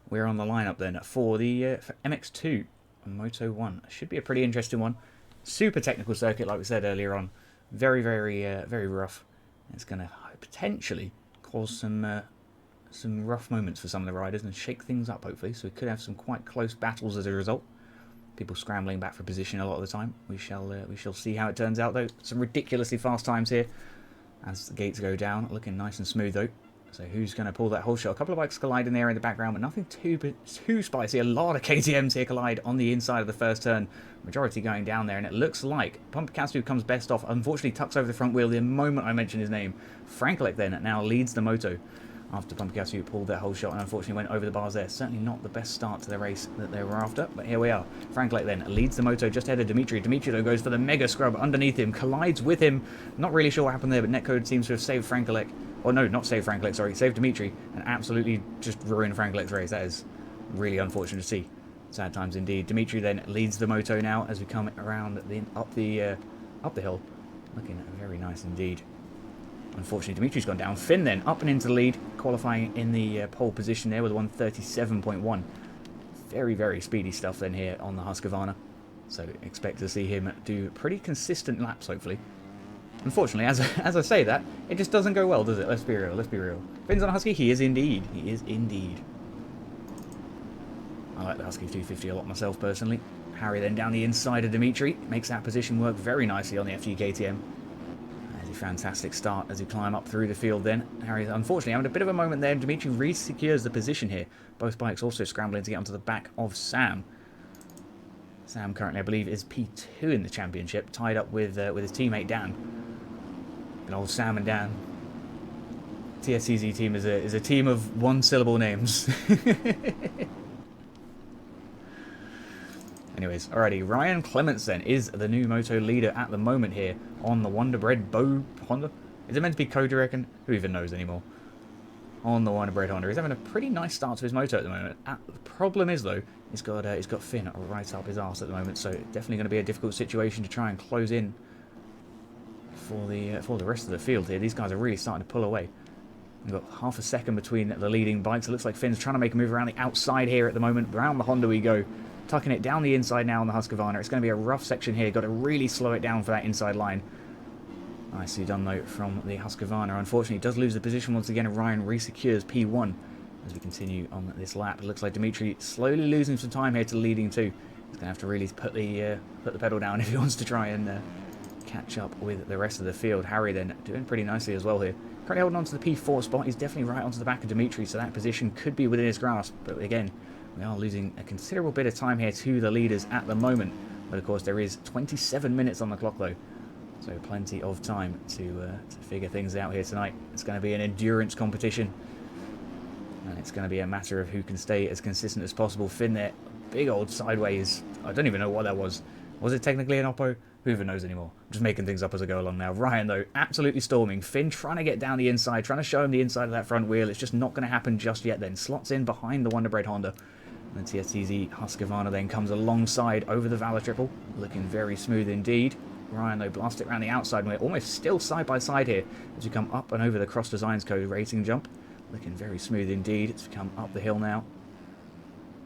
we're on the lineup then for the for MX2 Moto 1. Should be a pretty interesting one. Super technical circuit, like we said earlier on. Very, very rough. It's going to potentially cause some rough moments for some of the riders and shake things up, hopefully. So we could have some quite close battles as a result. People scrambling back for position a lot of the time. We shall see how it turns out, though. Some ridiculously fast times here as the gates go down. Looking nice and smooth, though. So who's going to pull that whole shot? A couple of bikes collide in there in the background, but nothing too spicy. A lot of KTMs here collide on the inside of the first turn. Majority going down there, and it looks like Pumpkassu comes best off. Unfortunately, tucks over the front wheel the moment I mention his name. Frankelek then now leads the moto after Pumpkassu pulled that whole shot and unfortunately went over the bars there. Certainly not the best start to the race that they were after, but here we are. Frankelek then leads the moto just ahead of Dimitri. Dimitri, though, goes for the mega scrub underneath him, collides with him. Not really sure what happened there, but Netcode seems to have saved Frankelek. Or no, not saved Frankelek, sorry, saved Dimitri, and absolutely just ruined Frankelek's race. That is really unfortunate to see. Sad times indeed. Dimitri then leads the moto now as we come around up the hill. Looking very nice indeed. Unfortunately, Dimitri's gone down. Finn then up and into the lead, qualifying in the pole position there with a 137.1. Very speedy stuff then here on the Husqvarna. So expect to see him do pretty consistent laps, hopefully. Unfortunately, as I say that, it just doesn't go well, does it? Let's be real, let's be real. Finn's on a Husky? He is indeed. He is indeed. I like the Husky 250 a lot myself, personally. Harry then down the inside of Dimitri. Makes that position work very nicely on the FG KTM. That's a fantastic start as he climb up through the field then. Harry's unfortunately having a bit of a moment there. Dimitri re-secures the position here. Both bikes also scrambling to get onto the back of Sam. Sam currently, I believe, is P2 in the championship, tied up with his teammate Dan. Good old Sam and Dan. TSCZ team is a team of one-syllable names. Anyways, alrighty, Ryan Clements then is the new moto leader at the moment here on the Wonder Bread Honda. Is it meant to be Code, do you reckon? Who even knows anymore? On the Wonder Bread Honda. He's having a pretty nice start to his moto at the moment. The problem is, though, he's got Finn right up his arse at the moment, so definitely going to be a difficult situation to try and close in for the rest of the field here. These guys are really starting to pull away. We've got half a second between the leading bikes. It looks like Finn's trying to make a move around the outside here at the moment. Around the Honda we go. Tucking it down the inside now on the Husqvarna. It's going to be a rough section here. Got to really slow it down for that inside line. Nicely done, though, from the Husqvarna. Unfortunately, it does lose the position once again, and Ryan re-secures P1 as we continue on this lap. It looks like Dimitri slowly losing some time here to leading two. He's going to have to really put the pedal down if he wants to try and catch up with the rest of the field. Harry then doing pretty nicely as well here. Currently holding on to the P4 spot. He's definitely right onto the back of Dimitri, so that position could be within his grasp. But again, we are losing a considerable bit of time here to the leaders at the moment. But of course, there is 27 minutes on the clock, though. So plenty of time to figure things out here tonight. It's going to be an endurance competition. And it's going to be a matter of who can stay as consistent as possible. Finn there, big old sideways. I don't even know what that was. Was it technically an Oppo? Who even knows anymore? I'm just making things up as I go along now. Ryan, though, absolutely storming. Finn trying to get down the inside, trying to show him the inside of that front wheel. It's just not going to happen just yet then. Slots in behind the Wonder Bread Honda. And the TSTZ Husqvarna then comes alongside over the Valor Triple. Looking very smooth indeed. Ryan, though, blasts it around the outside, and we're almost still side by side here as we come up and over the Cross Designs Code racing jump. Looking very smooth indeed. It's come up the hill now.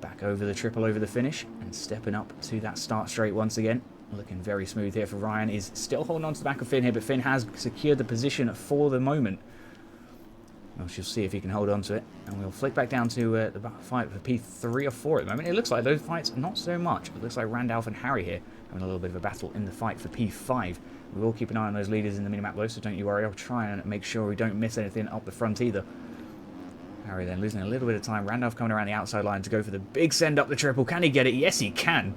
Back over the triple over the finish and stepping up to that start straight once again. Looking very smooth here for Ryan. He's still holding on to the back of Finn here, but Finn has secured the position for the moment. We shall see if he can hold on to it. And we'll flick back down to the fight for P3 or 4 at the moment. It looks like those fights, not so much. It looks like Randolph and Harry here having a little bit of a battle in the fight for P5. We will keep an eye on those leaders in the minimap though, so don't you worry. I'll try and make sure we don't miss anything up the front either. Harry then losing a little bit of time. Randolph coming around the outside line to go for the big send up the triple. Can he get it? Yes, he can.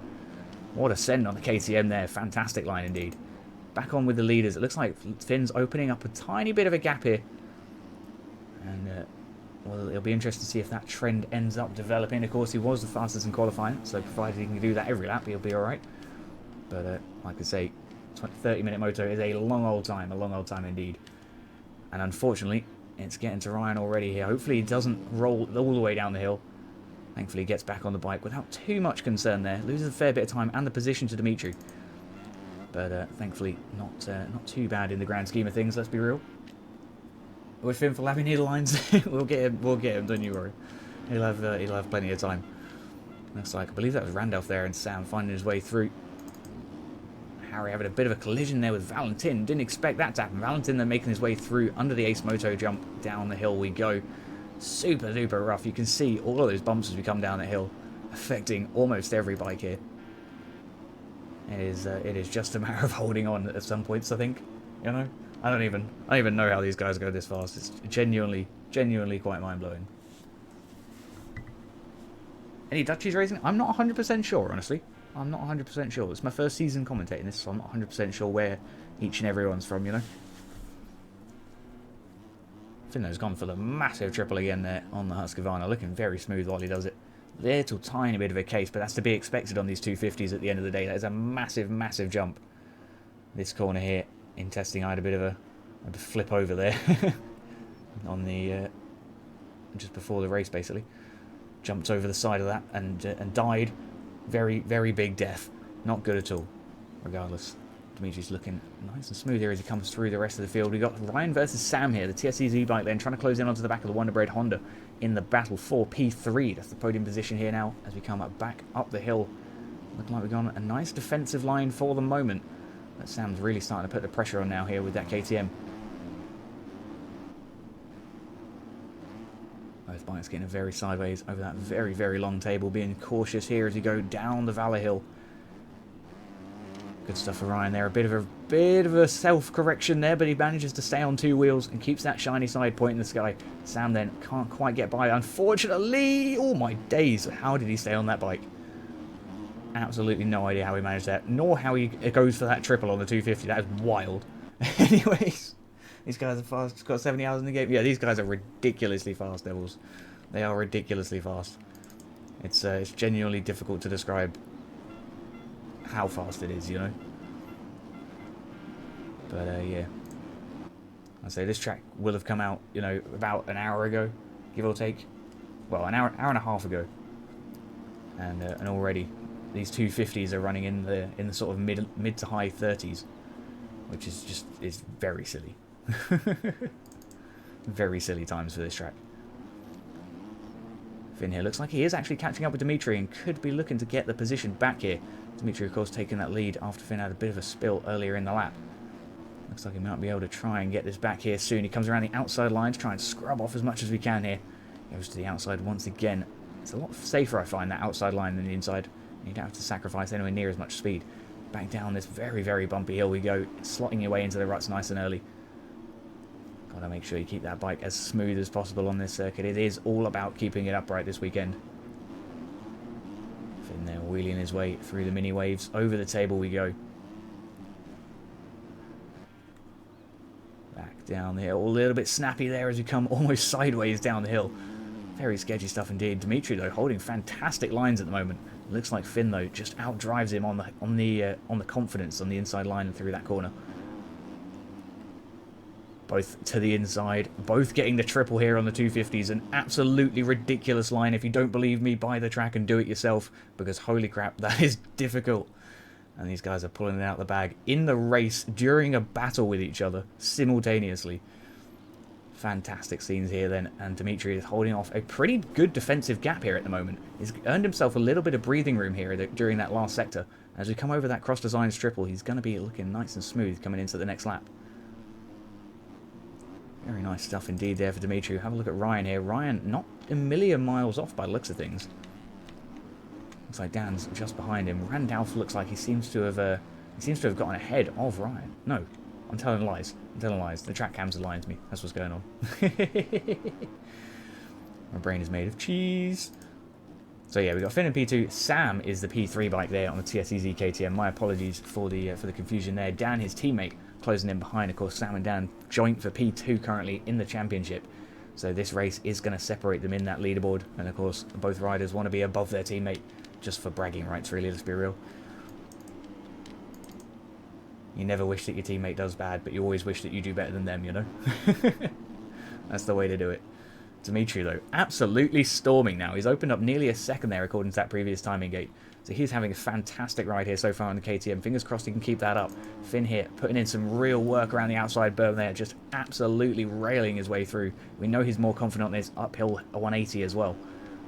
What a send on the KTM there. Fantastic line indeed. Back on with the leaders. It looks like Finn's opening up a tiny bit of a gap here. And, well, it'll be interesting to see if that trend ends up developing. Of course, he was the fastest in qualifying, so provided he can do that every lap, he'll be alright. But, like I say, 30-minute moto is a long old time indeed. And unfortunately, it's getting to Ryan already here. Hopefully he doesn't roll all the way down the hill. Thankfully he gets back on the bike without too much concern there. Loses a fair bit of time and the position to Dimitri. But thankfully not too bad in the grand scheme of things, let's be real. With Finn for lapping needle lines, we'll get him, don't you worry. He'll have plenty of time. Looks like, I believe that was Randolph there and Sam finding his way through. Harry having a bit of a collision there with Valentin. Didn't expect that to happen. Valentin then making his way through under the Ace Moto jump. Down the hill we go. Super duper rough. You can see all of those bumps as we come down the hill, affecting almost every bike here. It is just a matter of holding on at some points, I think. You know? I don't even know how these guys go this fast. It's genuinely quite mind-blowing. Any Dutchies racing? I'm not 100% sure, honestly. I'm not 100% sure. It's my first season commentating this, so I'm not 100% sure where each and everyone's from, you know? Finno's gone for the massive triple again there on the Husqvarna, looking very smooth while he does it. Little tiny bit of a case, but that's to be expected on these 250s at the end of the day. That is a massive, massive jump. This corner here, in testing, I had a bit of a flip over there on the just before the race, basically. Jumped over the side of that and died. Very, very big death. Not good at all. Regardless, Dimitri's looking nice and smooth here as he comes through the rest of the field. We got Ryan versus Sam here, the TSEZ bike lane, trying to close in onto the back of the Wonder Bread Honda in the battle for P3. That's the podium position here now as we come back up the hill. Looking like we've got a nice defensive line for the moment. But Sam's really starting to put the pressure on now here with that KTM. Both bikes getting very sideways over that very, very long table, being cautious here as we go down the Valor Hill. Good stuff for Ryan there. A bit of a self-correction there, but he manages to stay on two wheels and keeps that shiny side point in the sky. Sam then can't quite get by, unfortunately. Oh my days, how did he stay on that bike? Absolutely no idea how he managed that, nor how he goes for that triple on the 250. That is wild. Anyways. These guys are fast. It's got 70 hours in the game. Yeah, these guys are ridiculously fast, Devils. They are ridiculously fast. It's genuinely difficult to describe how fast it is, you know. But yeah, I'd say this track will have come out, you know, about an hour ago, give or take. Well, an hour and a half ago, and already these 250s are running in the sort of mid to high 30s, which is very silly. Very silly times for this track. Finn here looks like he is actually catching up with Dimitri and could be looking to get the position back here. Dimitri, of course, taking that lead after Finn had a bit of a spill earlier in the lap. Looks like he might be able to try and get this back here soon. He comes around the outside line to try and scrub off as much as we can here. Goes to the outside once again. It's a lot safer, I find, that outside line than the inside. You don't have to sacrifice anywhere near as much speed. Back down this very, very bumpy hill we go, slotting your way into the ruts nice and early. Gotta make sure you keep that bike as smooth as possible on this circuit. It is all about keeping it upright this weekend. Finn there wheeling his way through the mini waves. Over the table we go. Back down the hill. A little bit snappy there as we come almost sideways down the hill. Very sketchy stuff indeed. Dimitri, though, holding fantastic lines at the moment. It looks like Finn, though, just outdrives him on the confidence on the inside line and through that corner. Both to the inside, both getting the triple here on the 250s. An absolutely ridiculous line. If you don't believe me, buy the track and do it yourself, because holy crap, that is difficult. And these guys are pulling it out the bag in the race during a battle with each other simultaneously. Fantastic scenes here then, and Dimitri is holding off a pretty good defensive gap here at the moment. He's earned himself a little bit of breathing room here during that last sector. As we come over that cross designs triple, he's going to be looking nice and smooth coming into the next lap. Very nice stuff indeed there for Dimitri. Have a look at Ryan here. Ryan not a million miles off by the looks of things. Looks like Dan's just behind him. Randolph looks like he seems to have gotten ahead of Ryan. No, I'm telling lies. I'm telling lies. The track cams are lying to me. That's what's going on. My brain is made of cheese. So yeah, we got Finn in P2. Sam is the P3 bike there on the TSEZ KTM. My apologies for the confusion there. Dan, his teammate, closing in behind. Of course, Sam and Dan joint for P2 currently in the championship. So this race is going to separate them in that leaderboard. And of course, both riders want to be above their teammate just for bragging rights, really, let's be real. You never wish that your teammate does bad, but you always wish that you do better than them, you know? That's the way to do it. Dimitri, though, absolutely storming now. He's opened up nearly a second there, according to that previous timing gate. So he's having a fantastic ride here so far on the KTM. Fingers crossed he can keep that up. Finn here, putting in some real work around the outside berm there, just absolutely railing his way through. We know he's more confident on this uphill 180 as well.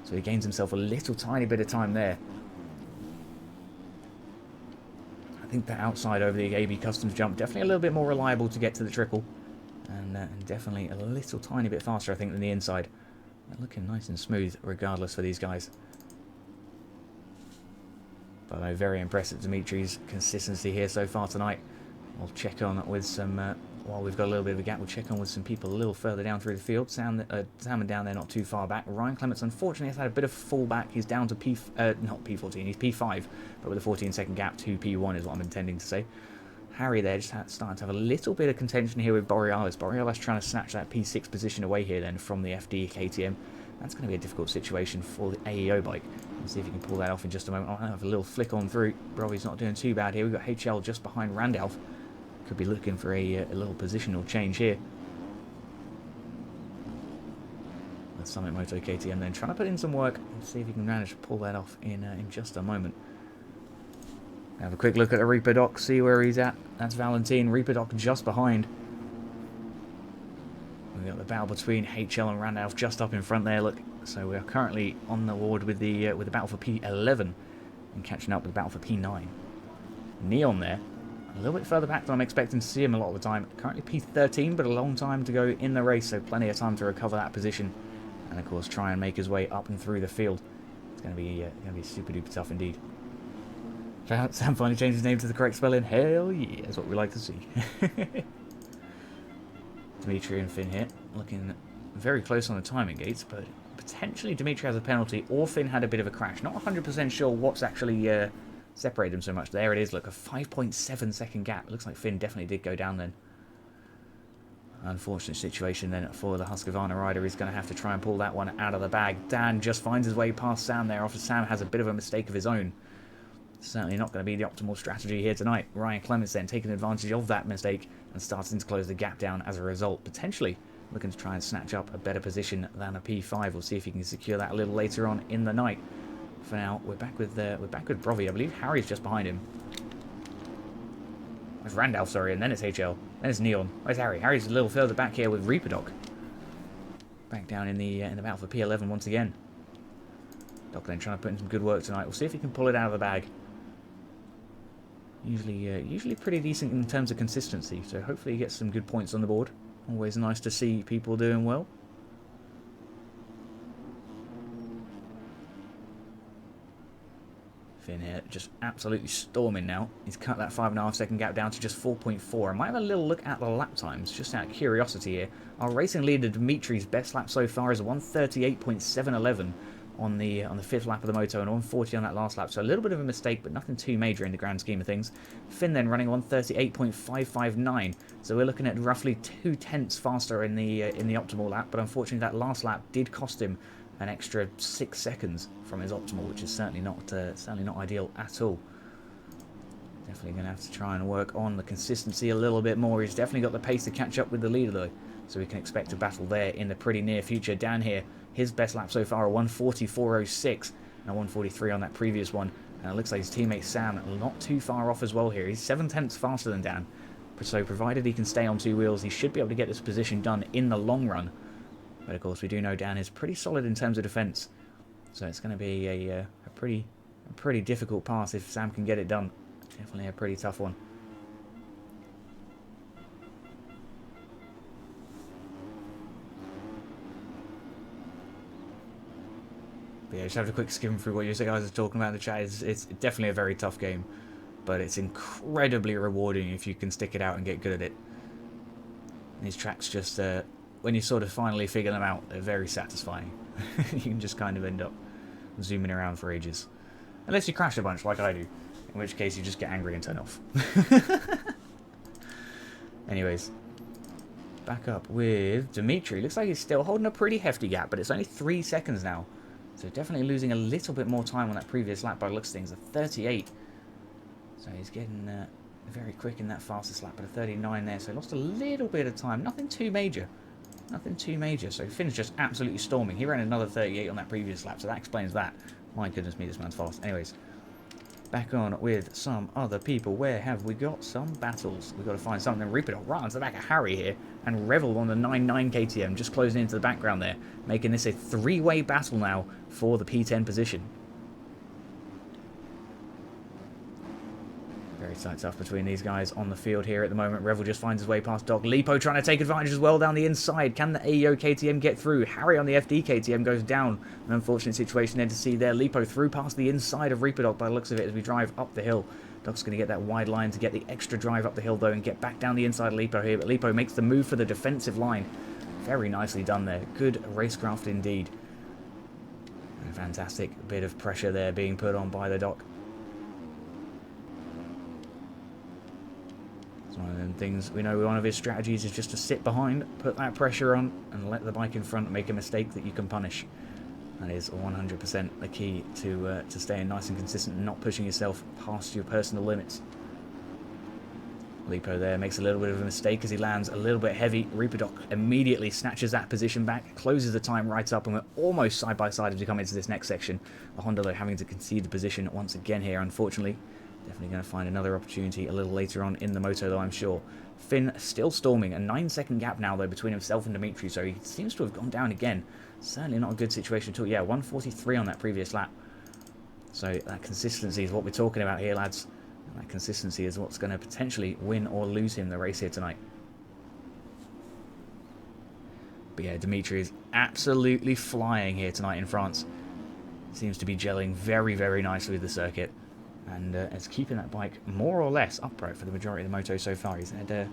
So he gains himself a little tiny bit of time there. I think that outside over the AB Customs jump, definitely a little bit more reliable to get to the trickle. And definitely a little tiny bit faster, I think, than the inside. They're looking nice and smooth, regardless, for these guys. But I'm very impressed at Dimitri's consistency here so far tonight. We'll check on with some, while we've got a little bit of a gap, we'll check on with some people a little further down through the field. Salmon down there not too far back. Ryan Clements, unfortunately, has had a bit of fallback. He's down to not P14, he's P5, but with a 14-second gap to P1 is what I'm intending to say. Harry there just starting to have a little bit of contention here with Borealis. Borealis trying to snatch that P6 position away here then from the FD KTM. That's going to be a difficult situation for the AEO bike. Let's see if he can pull that off in just a moment. I'll have a little flick on through. Brovy's not doing too bad here. We've got HL just behind Randolph. Could be looking for a little positional change here. The Summit Moto KTM then trying to put in some work and see if he can manage to pull that off in just a moment. Have a quick look at the Reaper Doc, see where he's at. That's Valentin. Reaper Doc just behind. We've got the battle between HL and Randolph just up in front there, look. So we are currently on the board with the battle for P11 and catching up with the battle for P9. Neon there, a little bit further back than I'm expecting to see him a lot of the time. Currently P13, but a long time to go in the race, so plenty of time to recover that position. And of course try and make his way up and through the field. It's going to be super duper tough indeed. Sam finally changed his name to the correct spelling. Hell yeah, that's what we like to see. Dimitri and Finn here, looking very close on the timing gates, but potentially Dimitri has a penalty, or Finn had a bit of a crash. Not 100% sure what's actually separated them so much. There it is, look, a 5.7 second gap. Looks like Finn definitely did go down then. Unfortunate situation then for the Husqvarna rider. He's going to have to try and pull that one out of the bag. Dan just finds his way past Sam there after Sam has a bit of a mistake of his own. Certainly not going to be the optimal strategy here tonight. Ryan Clements then taking advantage of that mistake and starting to close the gap down as a result. Potentially looking to try and snatch up a better position than a P5. We'll see if he can secure that a little later on in the night. For now, we're back with Brovy. I believe Harry's just behind him. It's Randolph, sorry, and then it's HL. Then it's Neon. Where's Harry? Harry's a little further back here with Reaper Doc. Back down in the battle for P11 once again. Doc then trying to put in some good work tonight. We'll see if he can pull it out of the bag. Usually pretty decent in terms of consistency, so hopefully he gets some good points on the board. Always nice to see people doing well. Finn here just absolutely storming now. He's cut that 5.5 second gap down to just 4.4. I might have a little look at the lap times, just out of curiosity here. Our racing leader Dimitri's best lap so far is 1:38.711. On the fifth lap of the moto and 1:40 on that last lap, so a little bit of a mistake, but nothing too major in the grand scheme of things. Finn then running 1:38.559, so we're looking at roughly 2/10 faster in the optimal lap, but unfortunately that last lap did cost him an extra 6 seconds from his optimal, which is certainly not ideal at all. Definitely going to have to try and work on the consistency a little bit more. He's definitely got the pace to catch up with the leader though, so we can expect a battle there in the pretty near future. Down here, his best lap so far, a 1:44.06 and a 1:43 on that previous one. And it looks like his teammate Sam not too far off as well here. He's 7/10 faster than Dan. So provided he can stay on two wheels, he should be able to get this position done in the long run. But of course, we do know Dan is pretty solid in terms of defence. So it's going to be a pretty difficult pass if Sam can get it done. Definitely a pretty tough one. But yeah, just have a quick skim through what you guys are talking about in the chat. It's definitely a very tough game, but it's incredibly rewarding if you can stick it out and get good at it. These tracks just, when you sort of finally figure them out, they're very satisfying. You can just kind of end up zooming around for ages. Unless you crash a bunch like I do, in which case you just get angry and turn off. Anyways, back up with Dimitri. Looks like he's still holding a pretty hefty gap, but it's only 3 seconds now. So definitely losing a little bit more time on that previous lap by the looks of things, a 38. So he's getting very quick in that fastest lap, but a 39 there. So he lost a little bit of time. Nothing too major. Nothing too major. So Finn's just absolutely storming. He ran another 38 on that previous lap, so that explains that. My goodness me, this man's fast. Anyways, back on with some other people. Where have we got some battles? We've got to find something. Reaper right onto the back of Harry here, and Revel on the 9-9 KTM, just closing into the background there, making this a three-way battle now for the P10 position. Very tight stuff between these guys on the field here at the moment. Revel just finds his way past Doc. Lipo trying to take advantage as well down the inside. Can the AEO KTM get through? Harry on the FD KTM goes down. An unfortunate situation then to see there. Lipo through past the inside of Reaper Doc by the looks of it as we drive up the hill. Doc's going to get that wide line to get the extra drive up the hill though and get back down the inside of Lipo here. But Lipo makes the move for the defensive line. Very nicely done there. Good racecraft indeed. And a fantastic bit of pressure there being put on by the Doc. One of them things we know one of his strategies is just to sit behind, put that pressure on, and let the bike in front make a mistake that you can punish. That is 100% the key to staying nice and consistent and not pushing yourself past your personal limits. Lipo there makes a little bit of a mistake as he lands a little bit heavy. Reaper Doc immediately snatches that position back, closes the time right up, and we're almost side by side as we come into this next section. The Honda though having to concede the position once again here, unfortunately. Definitely going to find another opportunity a little later on in the moto, though, I'm sure. Finn still storming. A 9-second gap now, though, between himself and Dimitri, so he seems to have gone down again. Certainly not a good situation at all. Yeah, 143 on that previous lap. So that consistency is what we're talking about here, lads. And that consistency is what's going to potentially win or lose him the race here tonight. But yeah, Dimitri is absolutely flying here tonight in France. Seems to be gelling very, very nicely with the circuit. And is keeping that bike more or less upright for the majority of the moto so far. He's had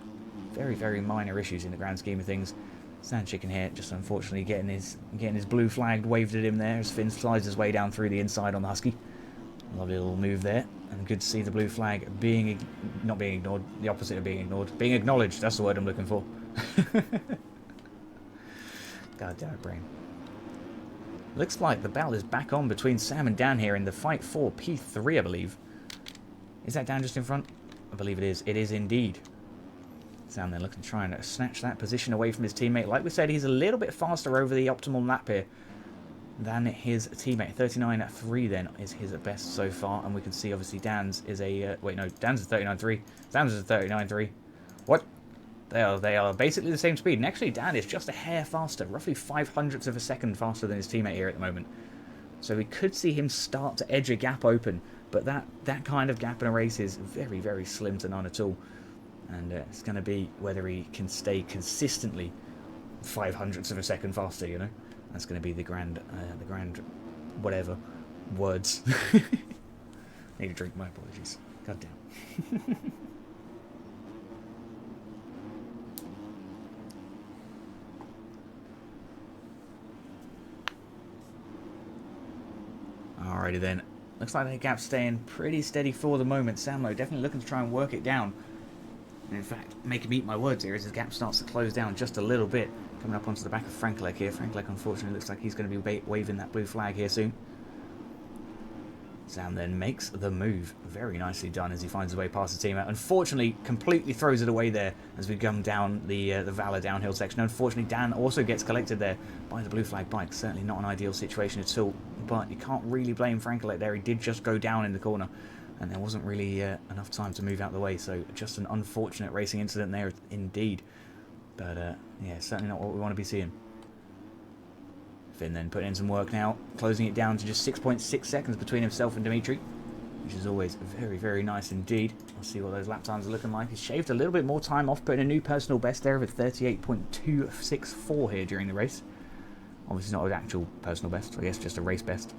very, very minor issues in the grand scheme of things. Sand Chicken here, just unfortunately getting his blue flag waved at him there as Finn slides his way down through the inside on the Husky. Lovely little move there, and good to see the blue flag not being ignored, the opposite of being ignored, being acknowledged. That's the word I'm looking for. God damn it, brain. Looks like the battle is back on between Sam and Dan here in the fight for P3, I believe. Is that Dan just in front? I believe it is. It is indeed. Sam then looking to try and snatch that position away from his teammate. Like we said, he's a little bit faster over the optimal lap here than his teammate. 39.3 then is his best so far. And we can see, obviously, Dan's is a... wait, no, Dan's a 39.3. Sam's is a 39.3. What? They are basically the same speed. And actually, Dan is just a hair faster. Roughly 0.05 of a second faster than his teammate here at the moment. So we could see him start to edge a gap open. But that kind of gap in a race is very, very slim to none at all. And it's going to be whether he can stay consistently 0.05 of a second faster, you know. That's going to be the grand whatever words. Need a drink, my apologies. God damn. Alrighty then. Looks like the gap's staying pretty steady for the moment. Samlo definitely looking to try and work it down. And in fact, make him eat my words here as his gap starts to close down just a little bit. Coming up onto the back of Frankelek here. Frankelek unfortunately looks like he's going to be waving that blue flag here soon. Sam then makes the move. Very nicely done as he finds his way past the teammate. Unfortunately, completely throws it away there as we come down the Valor downhill section. Unfortunately, Dan also gets collected there by the blue flag bike. Certainly not an ideal situation at all. But you can't really blame Frankelek there. He did just go down in the corner. And there wasn't really enough time to move out of the way. So just an unfortunate racing incident there indeed. But yeah, certainly not what we want to be seeing. Finn then putting in some work now, closing it down to just 6.6 seconds between himself and Dimitri, which is always very, very nice indeed. We'll see what those lap times are looking like. He's shaved a little bit more time off, putting a new personal best there of a 38.264 here during the race. Obviously not an actual personal best, I guess just a race best.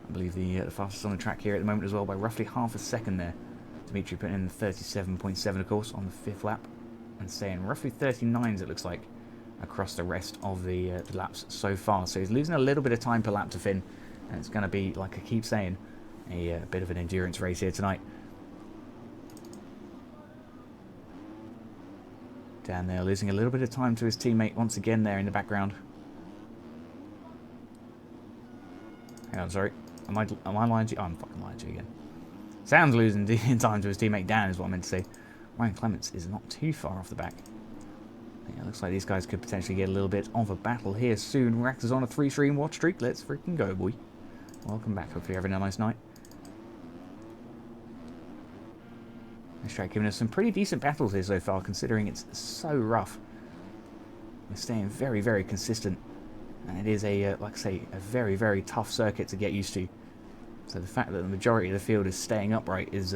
I believe the fastest on the track here at the moment as well by roughly half a second there. Dimitri putting in 37.7 of course on the 5th lap and staying roughly 39s it looks like across the rest of the laps so far. So he's losing a little bit of time per lap to Finn, and it's going to be, like I keep saying, a bit of an endurance race here tonight. Dan there losing a little bit of time to his teammate once again there in the background. Hang on, sorry. Am I lying to you? Oh, I'm fucking lying to you again. Sam's losing time to his teammate Dan is what I meant to say. Ryan Clements is not too far off the back. Yeah, looks like these guys could potentially get a little bit of a battle here soon. Rax is on a 3-stream watch streak. Let's freaking go, boy. Welcome back. Hopefully you're having a nice night. This track giving us some pretty decent battles here so far, considering it's so rough. We're staying very, very consistent. And it is a, like I say, a very, very tough circuit to get used to. So the fact that the majority of the field is staying upright is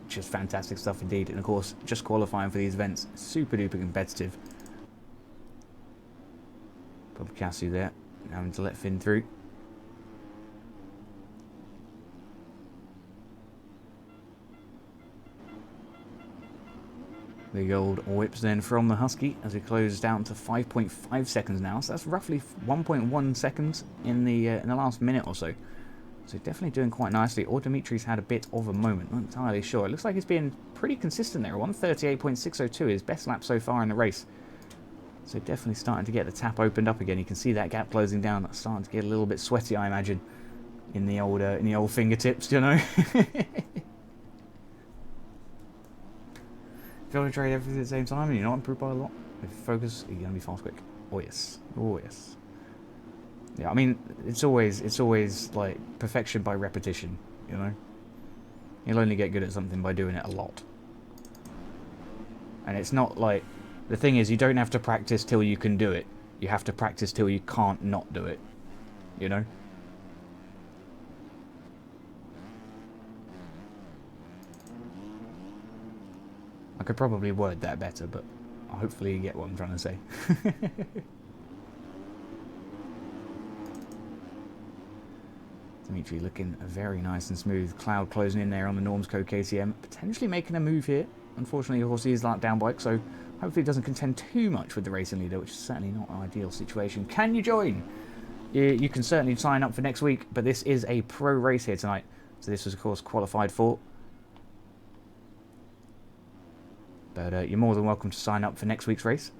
just fantastic stuff indeed. And of course, just qualifying for these events, super duper competitive. Bobcasu there, having to let Finn through. Big old whips then from the Husky as we close down to 5.5 seconds now. So that's roughly 1.1 seconds in the last minute or so. So definitely doing quite nicely. Or Dimitri's had a bit of a moment. Not entirely sure. It looks like he's been pretty consistent there. 1:38.602, his best lap so far in the race. So definitely starting to get the tap opened up again. You can see that gap closing down. That's starting to get a little bit sweaty, I imagine, in the old fingertips, you know. If you want to trade everything at the same time and you're not improved by a lot, if you focus, you're gonna be fast quick. Oh yes, oh yes. Yeah, I mean, it's always like perfection by repetition, you know. You'll only get good at something by doing it a lot. And it's not like, the thing is, you don't have to practice till you can do it. You have to practice till you can't not do it, you know. I could probably word that better, but hopefully you get what I'm trying to say. Dimitri looking very nice and smooth. Cloud closing in there on the Normsco KTM. Potentially making a move here. Unfortunately, of course, he is like down bike, so hopefully it doesn't contend too much with the racing leader, which is certainly not an ideal situation. Can you join? You can certainly sign up for next week, but this is a pro race here tonight. So this was, of course, qualified for. But you're more than welcome to sign up for next week's race.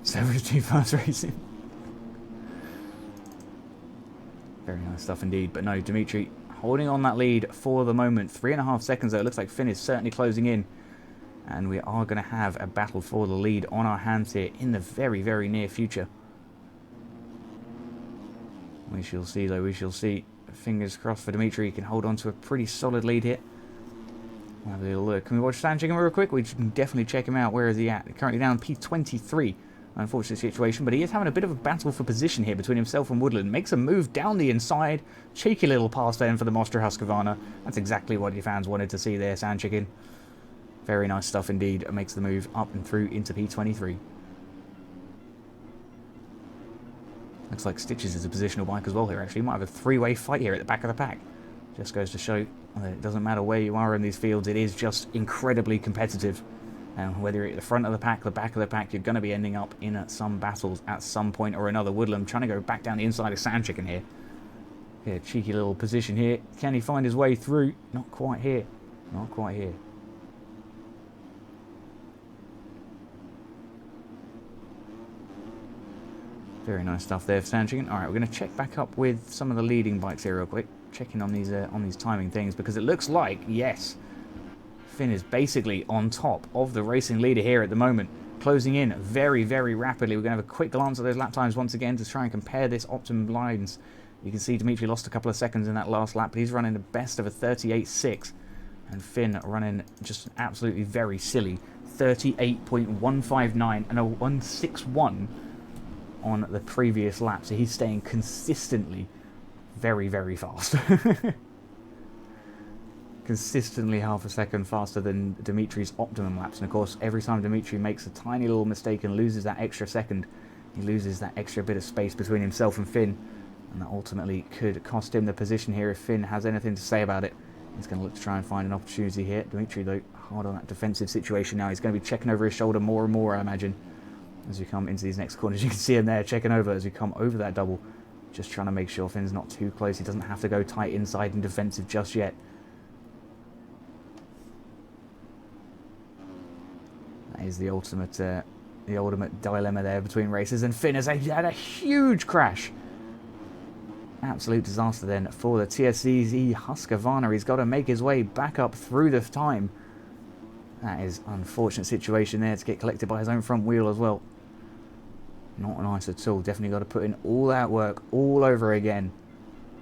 72 Fast Racing. Very nice stuff indeed. But no, Dimitri holding on that lead for the moment. 3.5 seconds though. It looks like Finn is certainly closing in. And we are going to have a battle for the lead on our hands here in the very, very near future. We shall see though, we shall see. Fingers crossed for Dimitri. He can hold on to a pretty solid lead here. We'll have a little look. Can we watch Sand Chicken real quick? We can definitely check him out. Where is he at? Currently down P23. Unfortunate situation, but he is having a bit of a battle for position here between himself and Woodland. Makes a move down the inside. Cheeky little pass then for the Mostra Husqvarna. That's exactly what your fans wanted to see there, Sand Chicken. Very nice stuff indeed. It makes the move up and through into P23. Looks like Stitches is a positional bike as well here, actually. Might have a three-way fight here at the back of the pack. Just goes to show that it doesn't matter where you are in these fields, it is just incredibly competitive. And whether you're at the front of the pack, the back of the pack, you're going to be ending up in some battles at some point or another. Woodland trying to go back down the inside of Sand Chicken here. Yeah, cheeky little position here. Can he find his way through? Not quite here. Not quite here. Very nice stuff there for Sand Chicken. Alright, we're going to check back up with some of the leading bikes here real quick. Checking on these timing things, because it looks like, yes, Finn is basically on top of the racing leader here at the moment, closing in very, very rapidly. We're going to have a quick glance at those lap times once again to try and compare this optimum lines. You can see Dimitri lost a couple of seconds in that last lap, but he's running the best of a 38.6, and Finn running just absolutely very silly 38.159 and a 161 on the previous lap. So he's staying consistently very, very fast. Consistently half a second faster than Dimitri's optimum laps. And of course, every time Dimitri makes a tiny little mistake and loses that extra second, he loses that extra bit of space between himself and Finn. And that ultimately could cost him the position here if Finn has anything to say about it. He's going to look to try and find an opportunity here. Dimitri, though, hard on that defensive situation now. He's going to be checking over his shoulder more and more, I imagine, as we come into these next corners. You can see him there checking over as we come over that double. Just trying to make sure Finn's not too close. He doesn't have to go tight inside and defensive just yet. That is the ultimate dilemma there between races. And Finn has had a huge crash. Absolute disaster then for the TSCZ Husqvarna. He's got to make his way back up through the time. That is an unfortunate situation there to get collected by his own front wheel as well. Not nice at all. Definitely got to put in all that work all over again.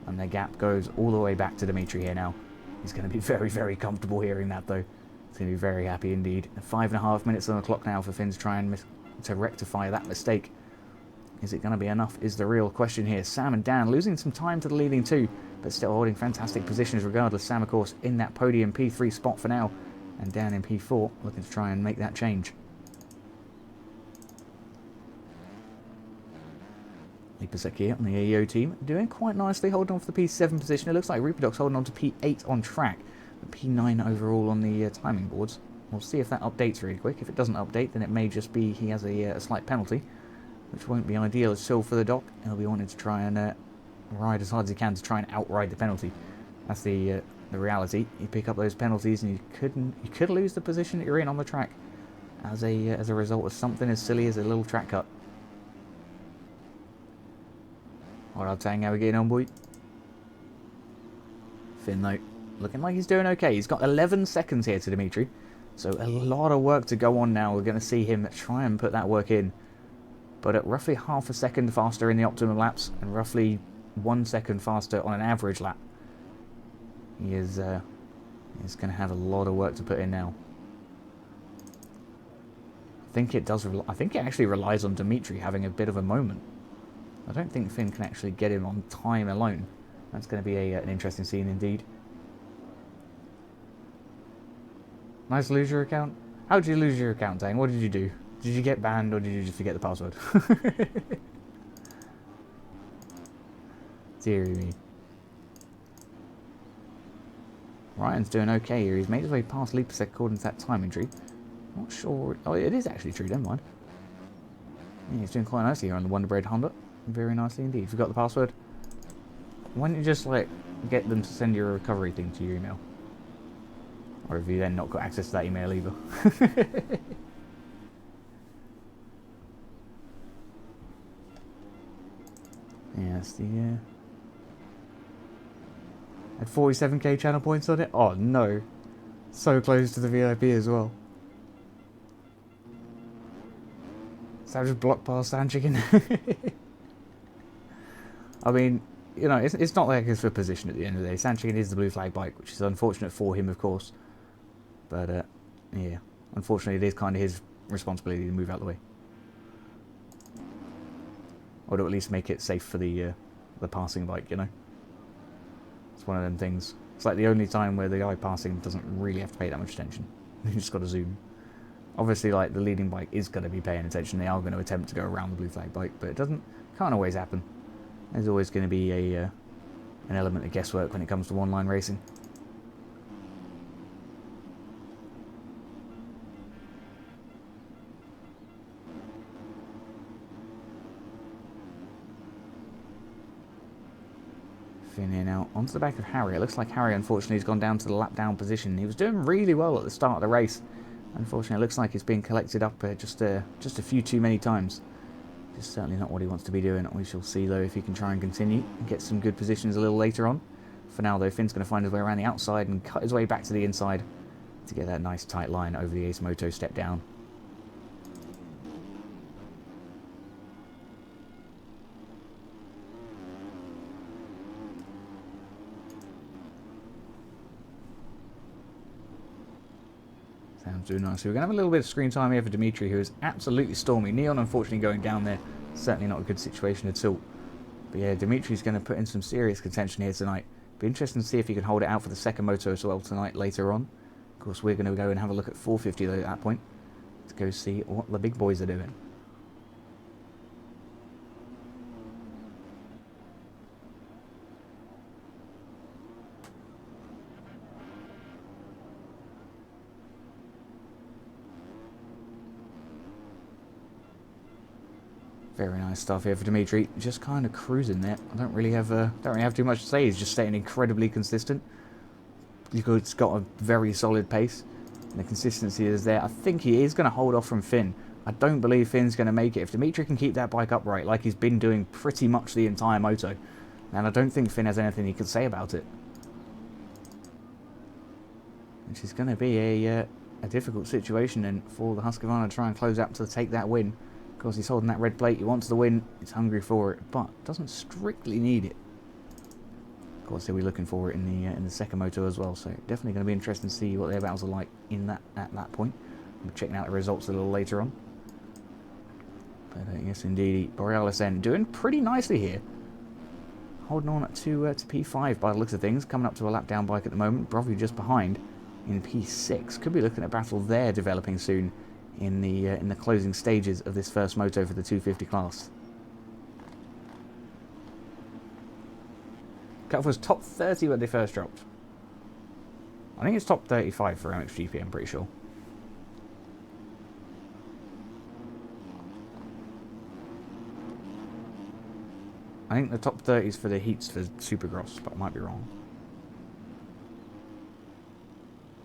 And the gap goes all the way back to Dimitri here now. He's going to be very, very comfortable hearing that, though. He's going to be very happy indeed. 5.5 minutes on the clock now for Finn to try and to rectify that mistake. Is it going to be enough is the real question here. Sam and Dan losing some time to the leading two, but still holding fantastic positions regardless. Sam, of course, in that podium P3 spot for now, and Dan in P4 looking to try and make that change. Lipasek here on the AEO team doing quite nicely, holding on for the P7 position. It looks like Rupidox holding on to P8 on track, but P9 overall on the timing boards. We'll see if that updates really quick. If it doesn't update, then it may just be he has a slight penalty, which won't be ideal at all for the doc. He'll be wanting to try and ride as hard as he can to try and outride the penalty. That's the reality. You pick up those penalties and you could lose the position that you're in on the track as a result of something as silly as a little track cut. Alright, Tang, how we getting on, boy? Finn, though, looking like he's doing okay. He's got 11 seconds here to Dimitri, so a lot of work to go on now. We're going to see him try and put that work in, but at roughly half a second faster in the optimum laps and roughly 1 second faster on an average lap. He's going to have a lot of work to put in now. I think it actually relies on Dimitri having a bit of a moment. I don't think Finn can actually get him on time alone. That's going to be an interesting scene indeed. Nice to lose your account. How did you lose your account, Dang? What did you do? Did you get banned or did you just forget the password? Deary me. Ryan's doing okay here. He's made his way past Lipasek according to that time entry. Not sure. Oh, it is actually true. Never mind. Yeah, he's doing quite nicely here on the Wonder Bread Honda. Very nicely indeed. Forgot the password. Why don't you just like get them to send you a recovery thing to your email? Or have you then not got access to that email either? Yeah, that's the had 47k channel points on it. Oh no, so close to the VIP as well. So I just blocked past Sand Chicken. I mean, you know, it's not like it's for position at the end of the day. Sand Chicken is the blue flag bike, which is unfortunate for him, of course. But yeah, unfortunately, it is kind of his responsibility to move out of the way, or to at least make it safe for the passing bike. You know, it's one of them things. It's like the only time where the guy passing doesn't really have to pay that much attention. You just got to zoom. Obviously, like the leading bike is going to be paying attention. They are going to attempt to go around the blue flag bike, but it can't always happen. There's always going to be an element of guesswork when it comes to online racing. Finn here now onto the back of Harry. It looks like Harry, unfortunately, has gone down to the lap down position. He was doing really well at the start of the race. Unfortunately, it looks like it's been collected up just a few too many times. It's certainly not what he wants to be doing. We shall see, though, if he can try and continue and get some good positions a little later on. For now, though, Finn's going to find his way around the outside and cut his way back to the inside to get that nice tight line over the Ace Moto step down. Sounds doing nice. So we're going to have a little bit of screen time here for Dimitri, who is absolutely stormy. Neon, unfortunately, going down there. Certainly not a good situation at all. But yeah, Dimitri's going to put in some serious contention here tonight. Be interesting to see if he can hold it out for the second moto as well tonight later on. Of course, we're going to go and have a look at 450 though at that point to go see what the big boys are doing. Very nice stuff here for Dimitri. Just kind of cruising there. I don't really have too much to say. He's just staying incredibly consistent. He's got a very solid pace, and the consistency is there. I think he is going to hold off from Finn. I don't believe Finn's going to make it. If Dimitri can keep that bike upright like he's been doing pretty much the entire moto, and I don't think Finn has anything he can say about it. Which is going to be a difficult situation then for the Husqvarna to try and close out to take that win. Of course, he's holding that red plate. He wants the win. He's hungry for it, but doesn't strictly need it. Of course, they'll be looking for it in the second moto as well. So definitely going to be interesting to see what their battles are like at that point. We'll be checking out the results a little later on. But yes, indeed, Borealis then doing pretty nicely here. Holding on to P5 by the looks of things. Coming up to a lap down bike at the moment. Brovy just behind in P6. Could be looking at a battle there developing soon in the closing stages of this first moto for the 250 class. Cut-off was top 30 when they first dropped. I think it's top 35 for MXGP, I'm pretty sure. I think the top 30 is for the heats for Supercross, but I might be wrong.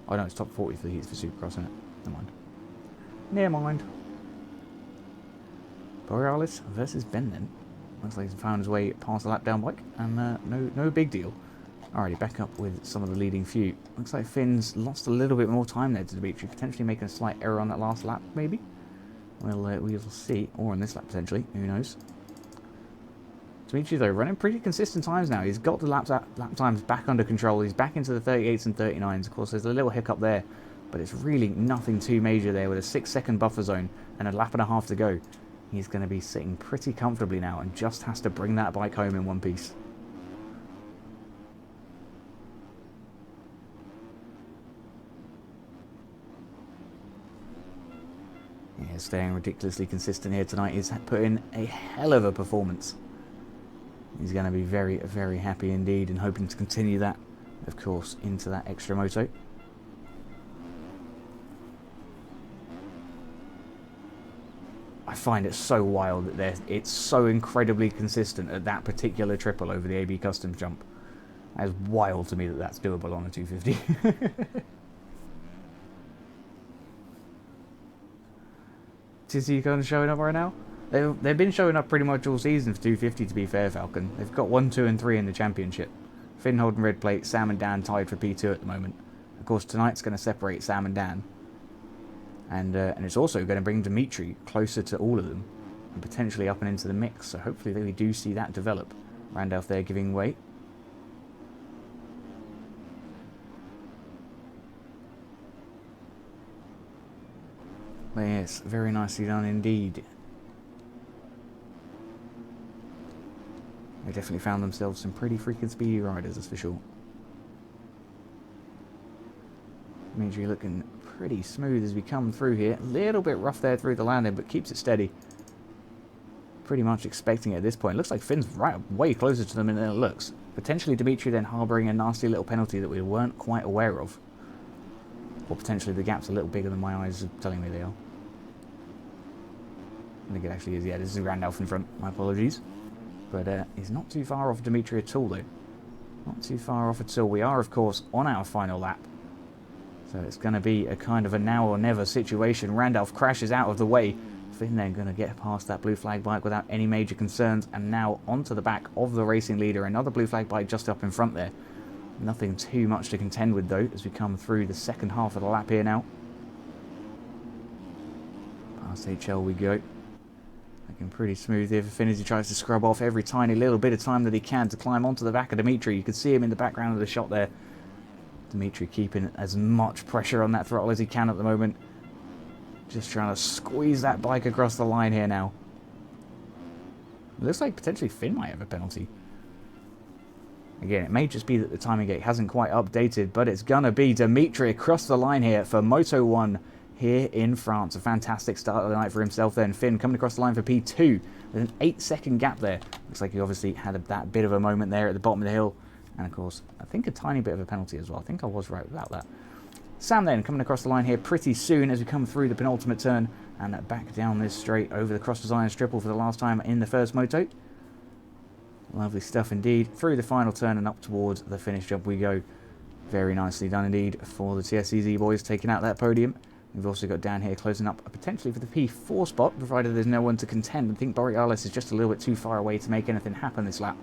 Oh no, it's top 40 for the heats for Supercross, isn't it? Never mind. Never mind. Borealis versus Ben then. Looks like he's found his way past the lap down bike, and no big deal. Alrighty, back up with some of the leading few. Looks like Finn's lost a little bit more time there to Dimitri, potentially making a slight error on that last lap, maybe? We'll see, or on this lap potentially, who knows. Dimitri, though, running pretty consistent times now. He's got the lap times back under control. He's back into the 38s and 39s. Of course, there's a little hiccup there, but it's really nothing too major there with a 6-second buffer zone and a lap and a half to go. He's going to be sitting pretty comfortably now and just has to bring that bike home in one piece. Yeah, staying ridiculously consistent here tonight. He's put in a hell of a performance. He's going to be very, very happy indeed and hoping to continue that, of course, into that extra moto. I find it so wild that it's so incredibly consistent at that particular triple over the AB Customs jump. That is wild to me that that's doable on a 250. Is he kind of showing up right now? They've been showing up pretty much all season for 250, to be fair, Falcon. They've got 1, 2 and 3 in the championship. Finn holding red plate, Sam and Dan tied for P2 at the moment. Of course, tonight's going to separate Sam and Dan. And it's also going to bring Dimitri closer to all of them and potentially up and into the mix. So hopefully we do see that develop. Randolph there giving way. But yes, very nicely done indeed. They definitely found themselves some pretty freaking speedy riders, that's for sure. Dimitri looking pretty smooth as we come through here. A little bit rough there through the landing, but keeps it steady. Pretty much expecting it at this point. Looks like Finn's way closer to them than it looks. Potentially Dimitri then harbouring a nasty little penalty that we weren't quite aware of. Or potentially the gap's a little bigger than my eyes are telling me they are. I think it actually is. Yeah, this is Randolph in front. My apologies. But he's not too far off Dimitri at all, though. Not too far off at all. We are, of course, on our final lap. So it's going to be a kind of a now or never situation. Randolph crashes out of the way. Finn then going to get past that blue flag bike without any major concerns. And now onto the back of the racing leader. Another blue flag bike just up in front there. Nothing too much to contend with, though, as we come through the second half of the lap here now. Past HL we go. Looking pretty smooth here for Finn as he tries to scrub off every tiny little bit of time that he can to climb onto the back of Dimitri. You can see him in the background of the shot there. Dimitri keeping as much pressure on that throttle as he can at the moment. Just trying to squeeze that bike across the line here now. It looks like potentially Finn might have a penalty. Again, it may just be that the timing gate hasn't quite updated, but it's going to be Dimitri across the line here for Moto 1 here in France. A fantastic start of the night for himself then. Finn coming across the line for P2 with an 8-second gap there. Looks like he obviously had that bit of a moment there at the bottom of the hill. And of course, I think a tiny bit of a penalty as well. I think I was right about that. Sam then coming across the line here pretty soon as we come through the penultimate turn and back down this straight over the Cross Designs triple for the last time in the first moto. Lovely stuff indeed. Through the final turn and up towards the finish jump we go. Very nicely done indeed for the TSCZ boys taking out that podium. We've also got Dan here closing up potentially for the P4 spot, provided there's no one to contend. I think Borealis is just a little bit too far away to make anything happen this lap.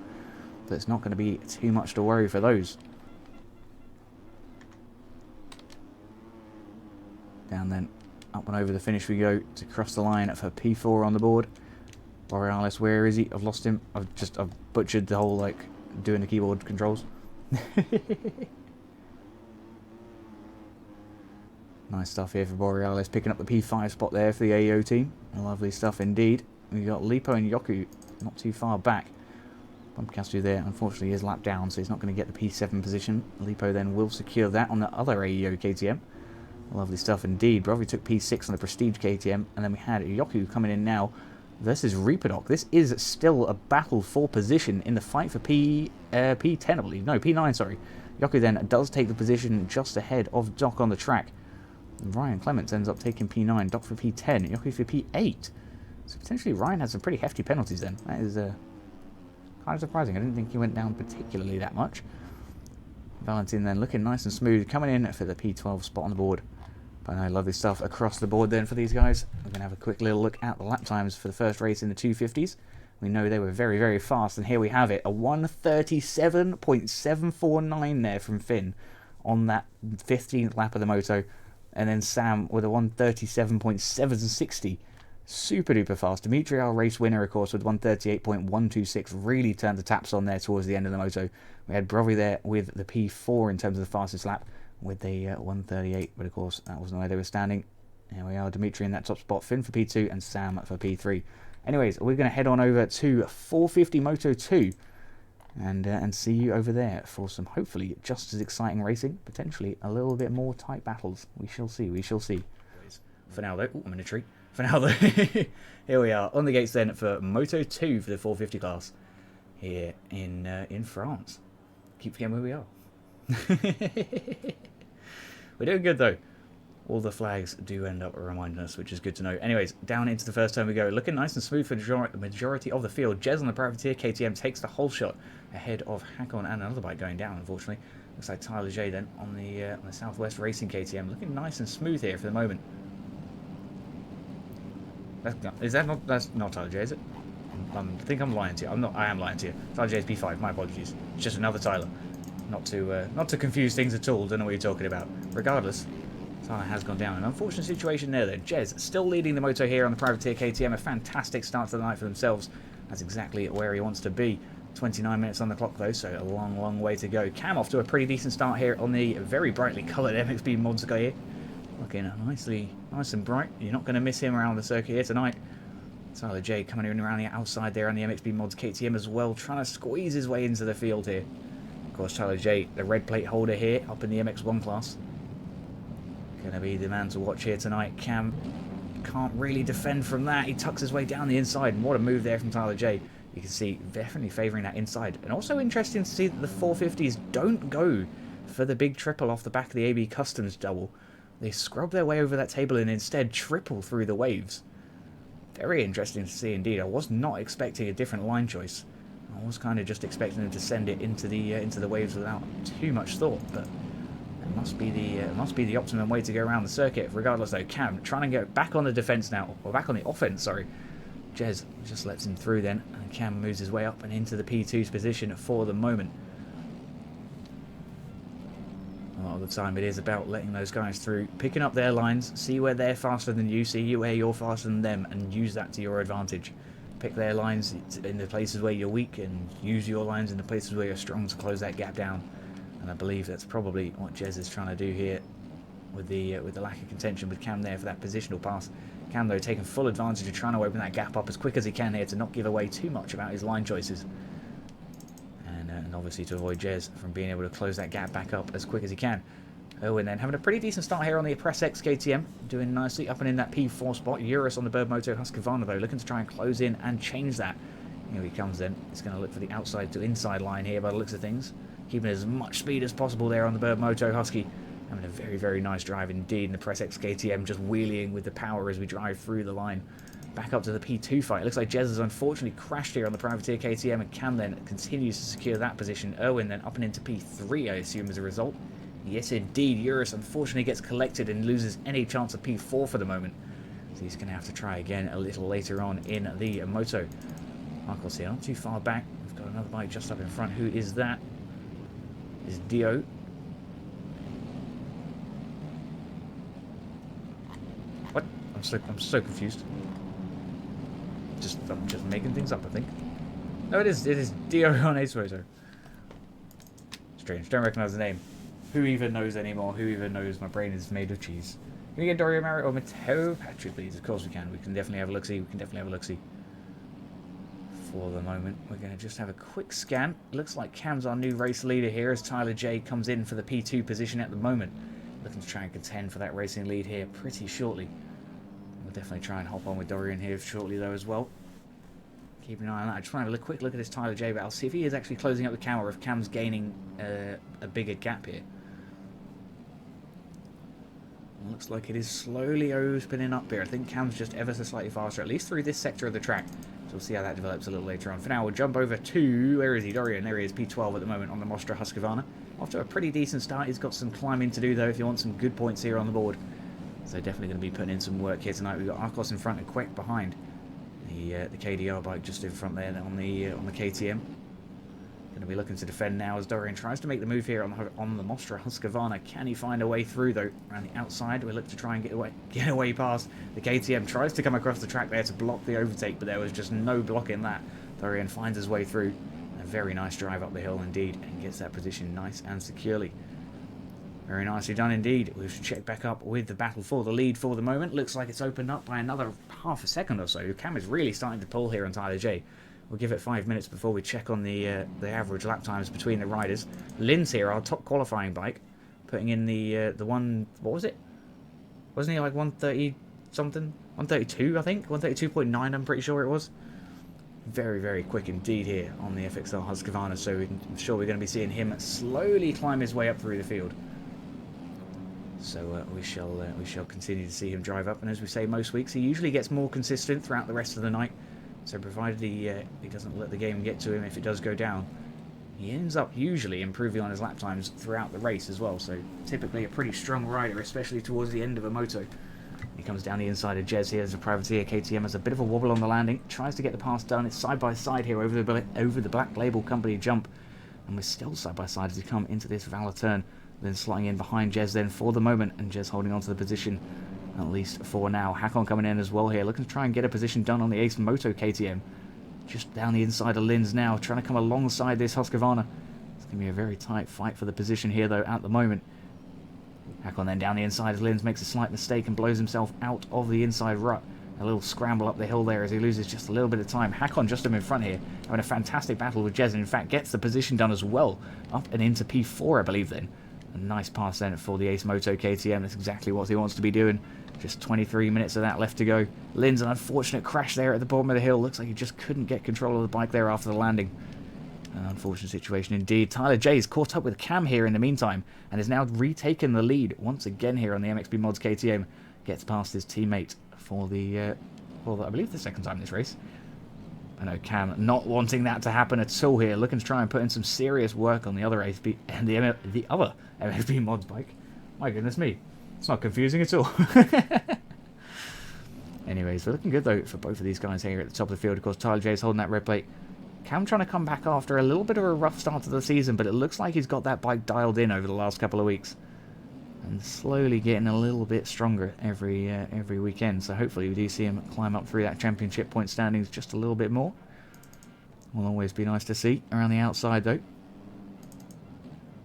But it's not going to be too much to worry for those. Down then, up and over the finish we go to cross the line for P4 on the board. Borealis, where is he? I've lost him. I've butchered the whole, doing the keyboard controls. Nice stuff here for Borealis, picking up the P5 spot there for the AEO team. Lovely stuff indeed. We got Lipo and Yoku not too far back. Bumpcastu there, unfortunately, is lapped down, so he's not going to get the P7 position. Lipo then will secure that on the other AEO KTM. Lovely stuff indeed. Brovy took P6 on the Prestige KTM, and then we had Yoku coming in now versus Reaperdoc. This is still a battle for position in the fight for P10, I believe. No, P9, sorry. Yoku then does take the position just ahead of Doc on the track. And Ryan Clements ends up taking P9, Doc for P10, Yoku for P8. So potentially Ryan had some pretty hefty penalties then. That is kind of surprising. I didn't think he went down particularly that much. Valentin then looking nice and smooth, coming in for the P12 spot on the board. But I love this stuff across the board then for these guys. We're going to have a quick little look at the lap times for the first race in the 250s. We know they were very, very fast, and here we have it. A 1:37.749 there from Finn on that 15th lap of the moto. And then Sam with a 1:37.760. Super duper fast. Dimitri, our race winner, of course, with 1:38.126, really turned the taps on there towards the end of the moto. We had Brovy there with the P4 in terms of the fastest lap, with the 1:38, but of course that wasn't where they were standing. Here we are, Dimitri in that top spot, Finn for P2 and Sam for P3. Anyways, we're going to head on over to 450 Moto 2 and see you over there for some hopefully just as exciting racing, potentially a little bit more tight battles. We shall see, we shall see. For now though, I'm in a tree. For now though, here we are on the gates then for Moto 2 for the 450 class here in France. Keep forgetting where we are. We're doing good though. All the flags do end up reminding us, which is good to know. Anyways, down into the first turn we go. Looking nice and smooth for the majority of the field. Jez on the privateer KTM takes the whole shot ahead of Hakon and another bike going down, unfortunately. Looks like Tyler J then on the Southwest Racing KTM. Looking nice and smooth here for the moment. That's not Tyler J, is it? I think I'm lying to you. I am lying to you. Tyler J is P5, my apologies. It's just another Tyler. Not to confuse things at all. Don't know what you're talking about. Regardless, Tyler has gone down. An unfortunate situation there then. Jez still leading the moto here on the privateer KTM. A fantastic start to the night for themselves. That's exactly where he wants to be. 29 minutes on the clock though, so a long, long way to go. Cam off to a pretty decent start here on the very brightly coloured MXB Monster here. Looking nice and bright. You're not going to miss him around the circuit here tonight. Tyler J coming in around the outside there on the MXB Mods KTM as well, trying to squeeze his way into the field here. Of course, Tyler J, the red plate holder here, up in the MX1 class. Going to be the man to watch here tonight. Cam can't really defend from that. He tucks his way down the inside, and what a move there from Tyler J. You can see definitely favouring that inside. And also interesting to see that the 450s don't go for the big triple off the back of the AB Customs double. They scrub their way over that table and instead triple through the waves. Very interesting to see indeed. I was not expecting a different line choice. I was kind of just expecting them to send it into the waves without too much thought, but it must be the optimum way to go around the circuit. Regardless though, Cam trying to get back on the defence now, or back on the offence, sorry. Jez just lets him through then, and Cam moves his way up and into the P2's position for the moment. A lot of the time it is about letting those guys through, picking up their lines, see where they're faster than you, see where you're faster than them, and use that to your advantage. Pick their lines in the places where you're weak, and use your lines in the places where you're strong to close that gap down. And I believe that's probably what Jez is trying to do here with the lack of contention with Cam there for that positional pass. Cam though taking full advantage of trying to open that gap up as quick as he can here to not give away too much about his line choices. And obviously to avoid Jez from being able to close that gap back up as quick as he can. Oh, and then having a pretty decent start here on the Press X KTM, doing nicely up and in that P4 spot. Eurus on the Bird Moto Husqvarna though, looking to try and close in and change that. Here he comes then. He's going to look for the outside to inside line here by the looks of things. Keeping as much speed as possible there on the Bird Moto Husky. Having a very, very nice drive indeed in the Press X KTM, just wheeling with the power as we drive through the line. Back up to the P2 fight. It looks like Jez has unfortunately crashed here on the Privateer KTM, and Cam then continues to secure that position. Erwin then up and into P3, I assume, as a result. Yes, indeed. Eurus unfortunately gets collected and loses any chance of P4 for the moment. So he's going to have to try again a little later on in the moto. Marcos here, not too far back. We've got another bike just up in front. Who is that? Is Dio. What? I'm so confused. I'm just making things up, I think. No, it is Dio on Ace Moto. strange. Don't recognise the name. Who even knows anymore? Who even knows? My brain is made of cheese. Can we get Doria Marriott or Matteo Patrick, please? Of course we can. We can definitely have a look-see. We can definitely have a look-see. For the moment, we're going to just have a quick scan. Looks like Cam's our new race leader here as Tyler J comes in for the P2 position at the moment. Looking to try and contend for that racing lead here pretty shortly. We'll definitely try and hop on with Dorian here shortly though as well. Keep an eye on that. I just want to have a quick look at this Tyler J battle. See if he is actually closing up the Cam or if Cam's gaining a bigger gap here. Looks like it is slowly opening up here. I think Cam's just ever so slightly faster, at least through this sector of the track. So we'll see how that develops a little later on. For now, we'll jump over to, where is he? Dorian, there he is, P12 at the moment on the Mostra Husqvarna. After a pretty decent start, he's got some climbing to do though if you want some good points here on the board. So definitely going to be putting in some work here tonight. We've got Arcos in front and Queck behind. The KDR bike just in front there on the KTM. Going to be looking to defend now as Dorian tries to make the move here on the Mostra Husqvarna. Can he find a way through though? Around the outside, we look to try and get away past the KTM. Tries to come across the track there to block the overtake, but there was just no blocking that. Dorian finds his way through. A very nice drive up the hill indeed, and gets that position nice and securely. Very nicely done indeed. We'll check back up with the battle for the lead for the moment. Looks like it's opened up by another half a second or so. Cam is really starting to pull here on Tyler J. We'll give it 5 minutes before we check on the average lap times between the riders. Lynn's here, our top qualifying bike, putting in the one, what was it? Wasn't he like 130 something? 132, I think? 132.9, I'm pretty sure it was. Very, very quick indeed here on the FXL Husqvarna, so I'm sure we're going to be seeing him slowly climb his way up through the field. So we shall continue to see him drive up, and as we say most weeks, he usually gets more consistent throughout the rest of the night. So provided he doesn't let the game get to him if it does go down, he ends up usually improving on his lap times throughout the race as well. So typically a pretty strong rider, especially towards the end of a moto. He comes down the inside of Jez here as a privateer. KTM has a bit of a wobble on the landing, tries to get the pass done. It's side by side here over the Black Label Company jump, and we're still side by side as we come into this Valor turn. Then sliding in behind Jez then for the moment, and Jez holding on to the position. At least for now. Hakon coming in as well here, looking to try and get a position done on the Ace Moto KTM. Just down the inside of Lynn's now, trying to come alongside this Husqvarna. It's going to be a very tight fight for the position here though at the moment. Hakon then down the inside as Lynn's makes a slight mistake and blows himself out of the inside rut. A little scramble up the hill there as he loses just a little bit of time. Hakon just in front here, having a fantastic battle with Jez, and in fact gets the position done as well. Up and into P4 I believe then. A nice pass then for the Ace Moto KTM, that's exactly what he wants to be doing. Just 23 minutes of that left to go. Lynn's an unfortunate crash there at the bottom of the hill. Looks like he just couldn't get control of the bike there after the landing. An unfortunate situation indeed. Tyler J is caught up with Cam here in the meantime and has now retaken the lead once again here on the MXB Mods KTM. Gets past his teammate for the, well, I believe the second time in this race. I know Cam not wanting that to happen at all here. Looking to try and put in some serious work on the other MXB and the other MXB Mods bike. My goodness me. It's not confusing at all. Anyways, we're looking good though for both of these guys here at the top of the field. Of course, Tyler J is holding that red plate. Cam trying to come back after a little bit of a rough start to the season, but it looks like he's got that bike dialed in over the last couple of weeks. And slowly getting a little bit stronger every weekend. So hopefully we do see him climb up through that championship point standings just a little bit more. Will always be nice to see around the outside though.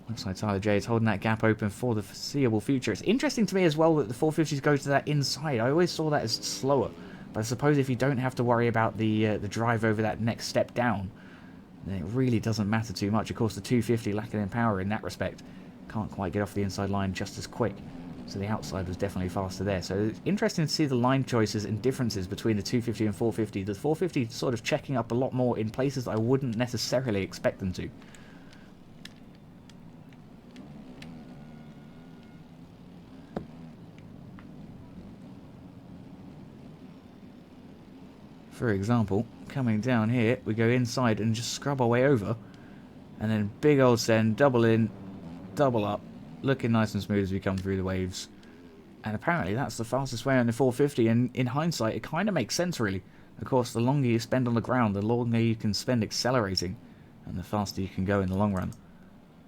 Looks like Tyler J is holding that gap open for the foreseeable future. It's interesting to me as well that the 450s go to that inside. I always saw that as slower. But I suppose if you don't have to worry about the drive over that next step down, then it really doesn't matter too much. Of course, the 250 lacking in power in that respect. Can't quite get off the inside line just as quick. So the outside was definitely faster there. So it's interesting to see the line choices and differences between the 250 and 450. The 450 sort of checking up a lot more in places I wouldn't necessarily expect them to. For example, coming down here, we go inside and just scrub our way over. And then big old send, double in, double up, looking nice and smooth as we come through the waves. And apparently that's the fastest way on the 450, and in hindsight it kind of makes sense really. Of course, the longer you spend on the ground, the longer you can spend accelerating, and the faster you can go in the long run.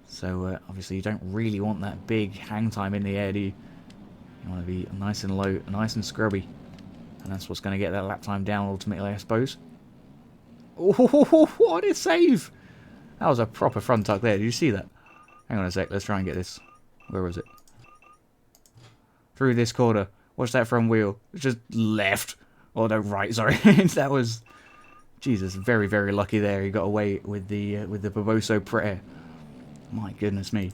So obviously you don't really want that big hang time in the air, do you? You want to be nice and low, nice and scrubby. And that's what's going to get that lap time down ultimately, I suppose. Oh, what a save! That was a proper front tuck there, did you see that? Hang on a sec. Let's try and get this. Where was it? Through this corner. Watch that front wheel. It's just left. Oh, no, right. Sorry. That was... Jesus, very, very lucky there. He got away with the Barboso prayer. My goodness me.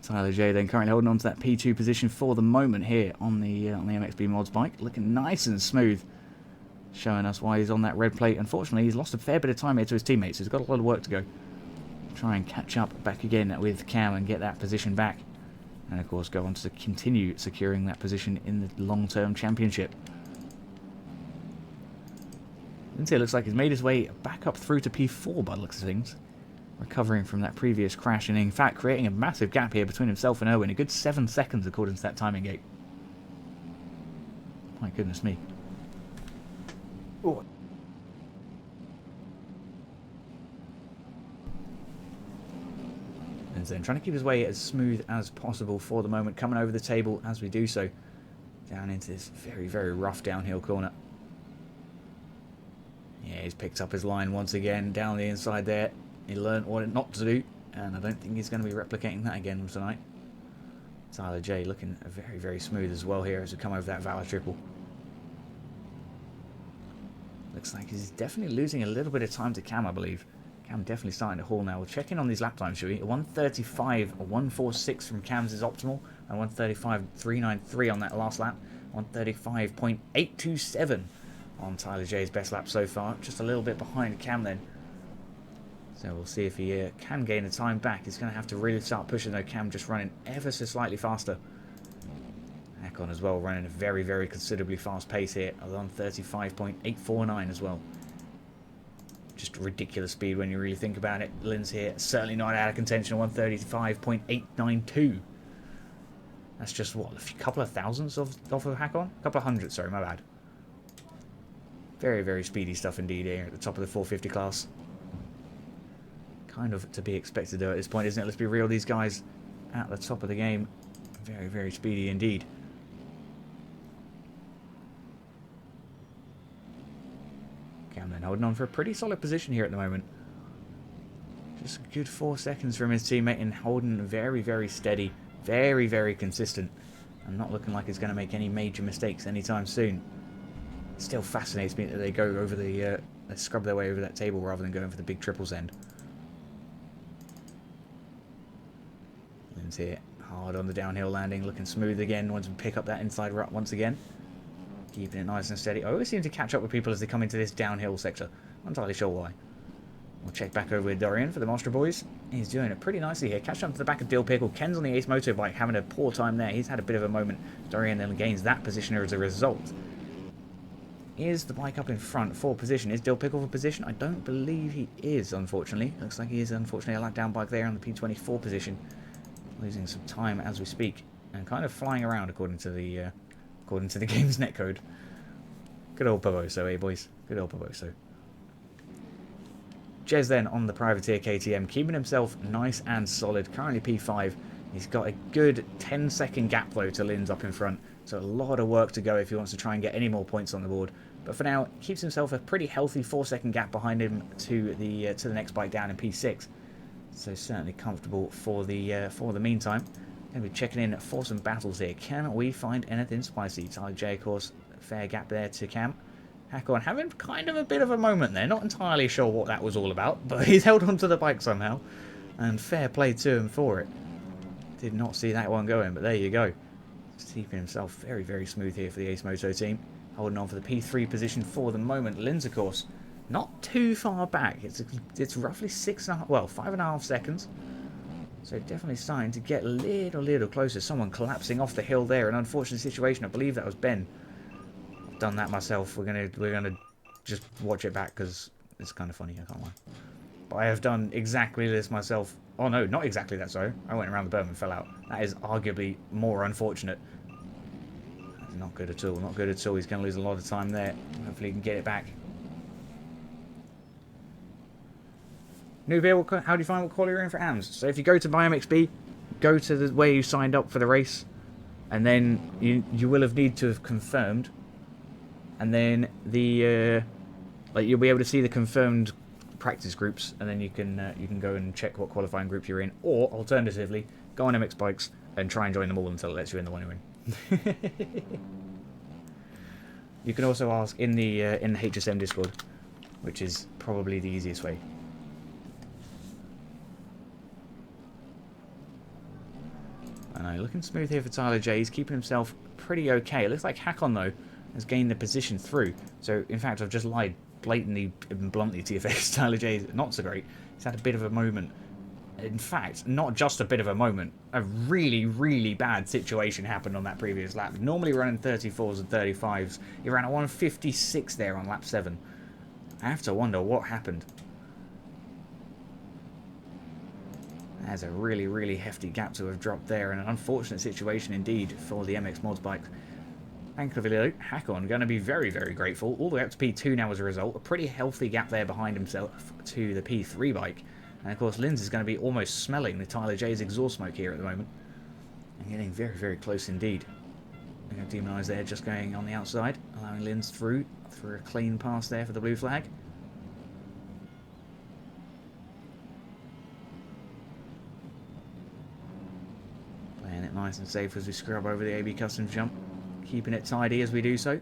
Tyler J then currently holding on to that P2 position for the moment here on the MXB Mods bike. Looking nice and smooth. Showing us why he's on that red plate. Unfortunately, he's lost a fair bit of time here to his teammates. He's got a lot of work to go. Try and catch up back again with Cam and get that position back. And of course go on to continue securing that position in the long-term championship. Lindsay looks like he's made his way back up through to P4 by the looks of things. Recovering from that previous crash and in fact creating a massive gap here between himself and Owen. A good 7 seconds according to that timing gate. My goodness me. Ooh. And then trying to keep his way as smooth as possible for the moment. Coming over the table as we do so. Down into this very, very rough downhill corner. Yeah, he's picked up his line once again down the inside there. He learned what not to do, and I don't think he's going to be replicating that again tonight. Tyler J looking very, very smooth as well here as we come over that Valor triple. Looks like he's definitely losing a little bit of time to Cam, I believe. Cam definitely starting to haul now. We'll check in on these lap times, shall we? A 1:35, a 1:46 from Cam's is optimal, and 1:35.393 on that last lap. 1:35.827 on Tyler J's best lap so far. Just a little bit behind Cam then. So we'll see if he can gain the time back. He's going to have to really start pushing though. Cam just running ever so slightly faster. Hakon as well running a very, very considerably fast pace here. 1:35.849 as well. Just ridiculous speed when you really think about it. Lynn's here certainly not out of contention. 1:35.892. That's just what, a couple of thousands of Hakon? A couple of hundred, sorry, my bad. Very, very speedy stuff indeed here at the top of the 450 class. Kind of to be expected though at this point, isn't it? Let's be real, these guys at the top of the game, very, very speedy indeed. Cam then holding on for a pretty solid position here at the moment. Just a good 4 seconds from his teammate and holding very, very steady, very, very consistent, and not looking like he's going to make any major mistakes anytime soon. It still fascinates me that they go over the, they scrub their way over that table rather than going for the big triples end. Lynn's here, hard on the downhill landing, looking smooth again. Wants to pick up that inside rut once again. Keeping it nice and steady. I always seem to catch up with people as they come into this downhill sector. Not entirely sure why. We'll check back over with Dorian for the Mostra boys. He's doing it pretty nicely here. Catching up to the back of Dill Pickle. Ken's on the Ace motorbike, having a poor time there. He's had a bit of a moment. Dorian then gains that position as a result. Is the bike up in front for position? Is Dill Pickle for position? I don't believe he is, unfortunately. Looks like he is, unfortunately, a lap down bike there on the P24 position. Losing some time as we speak. And kind of flying around according to the game's netcode. Good old Barboso, eh, boys? Good old Barboso. Jez then on the privateer KTM, keeping himself nice and solid. Currently P5. He's got a good 10-second gap though to Lynn's up in front. So a lot of work to go if he wants to try and get any more points on the board. But for now, keeps himself a pretty healthy 4-second gap behind him to the next bike down in P6. So certainly comfortable for the meantime. Going to be checking in for some battles here. Can we find anything spicy? Tyler J, of course, fair gap there to Cam. Hakon having kind of a bit of a moment there. Not entirely sure what that was all about, but he's held onto the bike somehow. And fair play to him for it. Did not see that one going, but there you go. Just keeping himself very, very smooth here for the Ace Moto team. Holding on for the P3 position for the moment. Lynn's, of course, not too far back. It's roughly 5.5 seconds. So definitely starting to get a little closer. Someone collapsing off the hill there. An unfortunate situation. I believe that was Ben. I've done that myself. We're gonna just watch it back because it's kind of funny. I can't lie. But I have done exactly this myself. Oh no, not exactly that. Sorry, I went around the berm and fell out. That is arguably more unfortunate. That's not good at all. Not good at all. He's going to lose a lot of time there. Hopefully he can get it back. Nubia, how do you find what quality you're in for AMS? So if you go to MyMXB, go to the where you signed up for the race, and then you will have need to have confirmed, and then the you'll be able to see the confirmed practice groups, and then you can go and check what qualifying group you're in, or alternatively, go on MX Bikes and try and join them all until it lets you in the one you're in. You can also ask in the HSM Discord, which is probably the easiest way. I know, looking smooth here for Tyler J. He's keeping himself pretty okay. It looks like Hakon, though, has gained the position through. So, in fact, I've just lied blatantly and bluntly to your face. Tyler J is not so great. He's had a bit of a moment. In fact, not just a bit of a moment. A really, really bad situation happened on that previous lap. Normally running 34s and 35s. He ran a 156 there on lap 7. I have to wonder what happened. There's a really, really hefty gap to have dropped there, and an unfortunate situation indeed for the MX Mods bikes. Thankfully, though, Hakon going to be very, very grateful. All the way up to P2 now as a result. A pretty healthy gap there behind himself to the P3 bike. And of course, Linz is going to be almost smelling the Tyler J's exhaust smoke here at the moment. And getting very, very close indeed. We're going to demonise there, just going on the outside, allowing Linz through for a clean pass there for the blue flag. Playing it nice and safe as we scrub over the AB Customs jump. Keeping it tidy as we do so.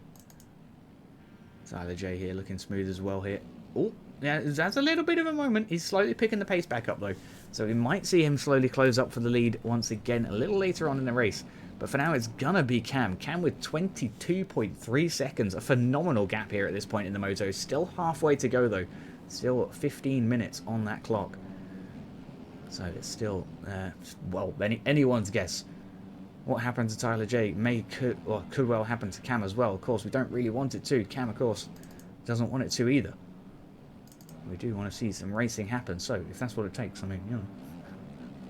Tyler J here looking smooth as well here. Oh, yeah, that's a little bit of a moment. He's slowly picking the pace back up though. So we might see him slowly close up for the lead once again a little later on in the race. But for now it's gonna be Cam. Cam with 22.3 seconds. A phenomenal gap here at this point in the moto. Still halfway to go though. Still 15 minutes on that clock. So it's still, well, anyone's guess. What happened to Tyler J could well happen to Cam as well. Of course, we don't really want it to. Cam, of course, doesn't want it to either. We do want to see some racing happen. So, if that's what it takes, I mean, you know,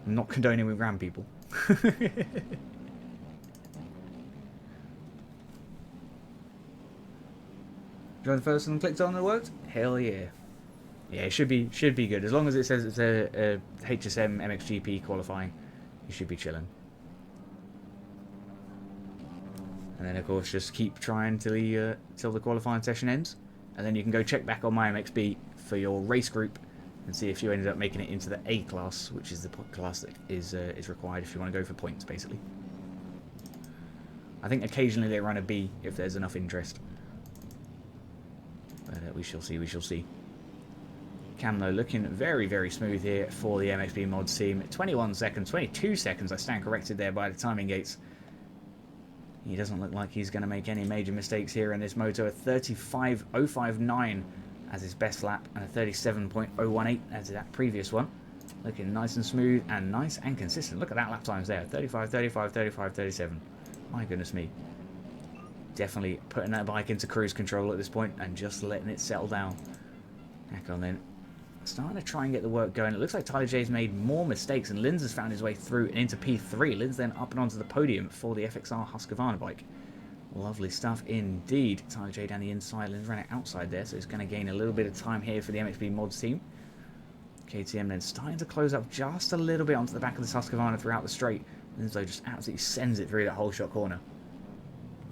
I'm not condoning we ram people. Join the first and clicked on and it worked? Hell yeah. Yeah, it should be good. As long as it says it's a HSM MXGP qualifying, you should be chilling. And then, of course, just keep trying till the qualifying session ends. And then you can go check back on my MXB for your race group and see if you ended up making it into the A class, which is the class that is required if you want to go for points, basically. I think occasionally they run a B if there's enough interest. But we shall see, we shall see. Cam, though, looking very, very smooth here for the MXB Mods team. 21 seconds, 22 seconds, I stand corrected there by the timing gates. He doesn't look like he's going to make any major mistakes here in this moto. A 35.059 as his best lap, and a 37.018 as that previous one. Looking nice and smooth and nice and consistent. Look at that lap times there. 35, 35, 35, 37. My goodness me. Definitely putting that bike into cruise control at this point and just letting it settle down. Back on then. Starting to try and get the work going. It looks like Tyler J's made more mistakes, and Linz has found his way through and into P3. Linz then up and onto the podium for the FXR Husqvarna bike. Lovely stuff indeed. Tyler J down the inside. Linz ran it outside there, so he's going to gain a little bit of time here for the MXB Mods team. KTM then starting to close up just a little bit onto the back of this Husqvarna throughout the straight. Linz though just absolutely sends it through that whole shot corner.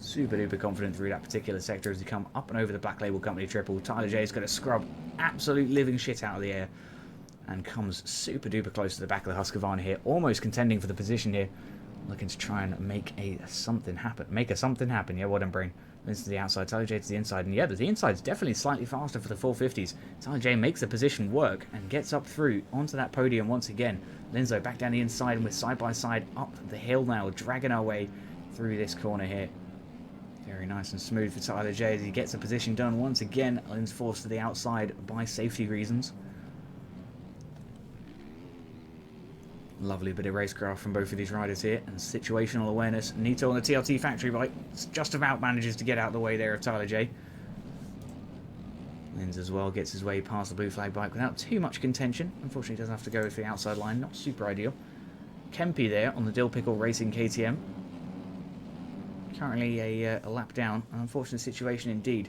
Super duper confident through that particular sector as he come up and over the Black Label Company triple. Tyler J is going to scrub absolute living shit out of the air and comes super duper close to the back of the Husqvarna here, almost contending for the position here, looking to try and make something happen. Yeah, well done, brain. Linz to the outside, Tyler J to the inside, and yeah, the inside's definitely slightly faster for the 450s. Tyler J makes the position work and gets up through onto that podium once again. Linz back down the inside, and we're side by side up the hill now, dragging our way through this corner here. Very nice and smooth for Tyler J as he gets the position done once again. Linz forced to the outside by safety reasons. Lovely bit of racecraft from both of these riders here, and situational awareness. Nito on the TLT factory bike just about manages to get out of the way there of Tyler J. Linz as well gets his way past the blue flag bike without too much contention. Unfortunately, doesn't have to go for the outside line. Not super ideal. Kempe there on the Dill Pickle Racing KTM. Currently a lap down. An unfortunate situation indeed.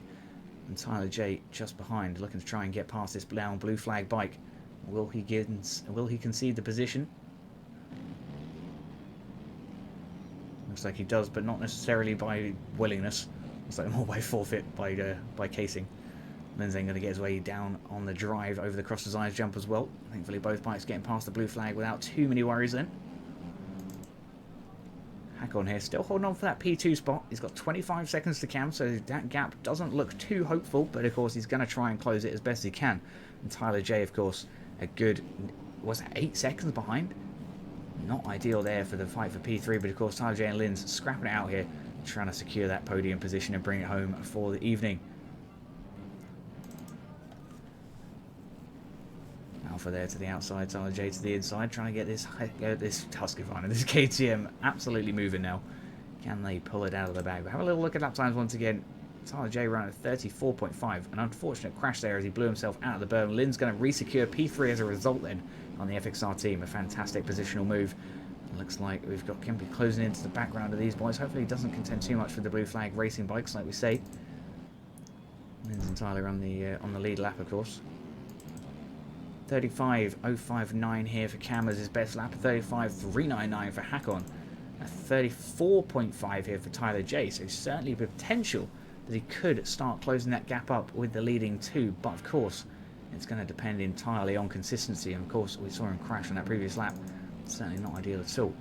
And Tyler J just behind, looking to try and get past this blue flag bike. Will he concede the position? Looks like he does, but not necessarily by willingness. Looks like more by forfeit by casing. Lynn's then going to get his way down on the drive over the Crossers Eyes jump as well. Thankfully both bikes getting past the blue flag without too many worries then. Hakon here still holding on for that P2 spot. He's got 25 seconds to cam, so that gap doesn't look too hopeful, but of course he's going to try and close it as best he can. And Tyler J, of course, a good, was it 8 seconds behind? Not ideal there for the fight for P3, but of course Tyler J and Lynn's scrapping it out here, trying to secure that podium position and bring it home for the evening. Alpha there to the outside, Tyler J to the inside, trying to get this Husqvarna, this KTM absolutely moving now. Can they pull it out of the bag? But have a little look at lap times once again. Tyler J running at 34.5. An unfortunate crash there as he blew himself out of the berm. Lynn's going to resecure P3 as a result then on the FXR team. A fantastic positional move. It looks like we've got Kempy closing into the background of these boys. Hopefully he doesn't contend too much for the blue flag racing bikes like we say. Lynn's and Tyler on the lead lap of course. 35.059 here for Cam as his best lap. 35.399 for Hakon. 34.5 here for Tyler J. So certainly potential that he could start closing that gap up with the leading two. But of course, it's going to depend entirely on consistency. And of course, we saw him crash on that previous lap. Certainly not ideal at all.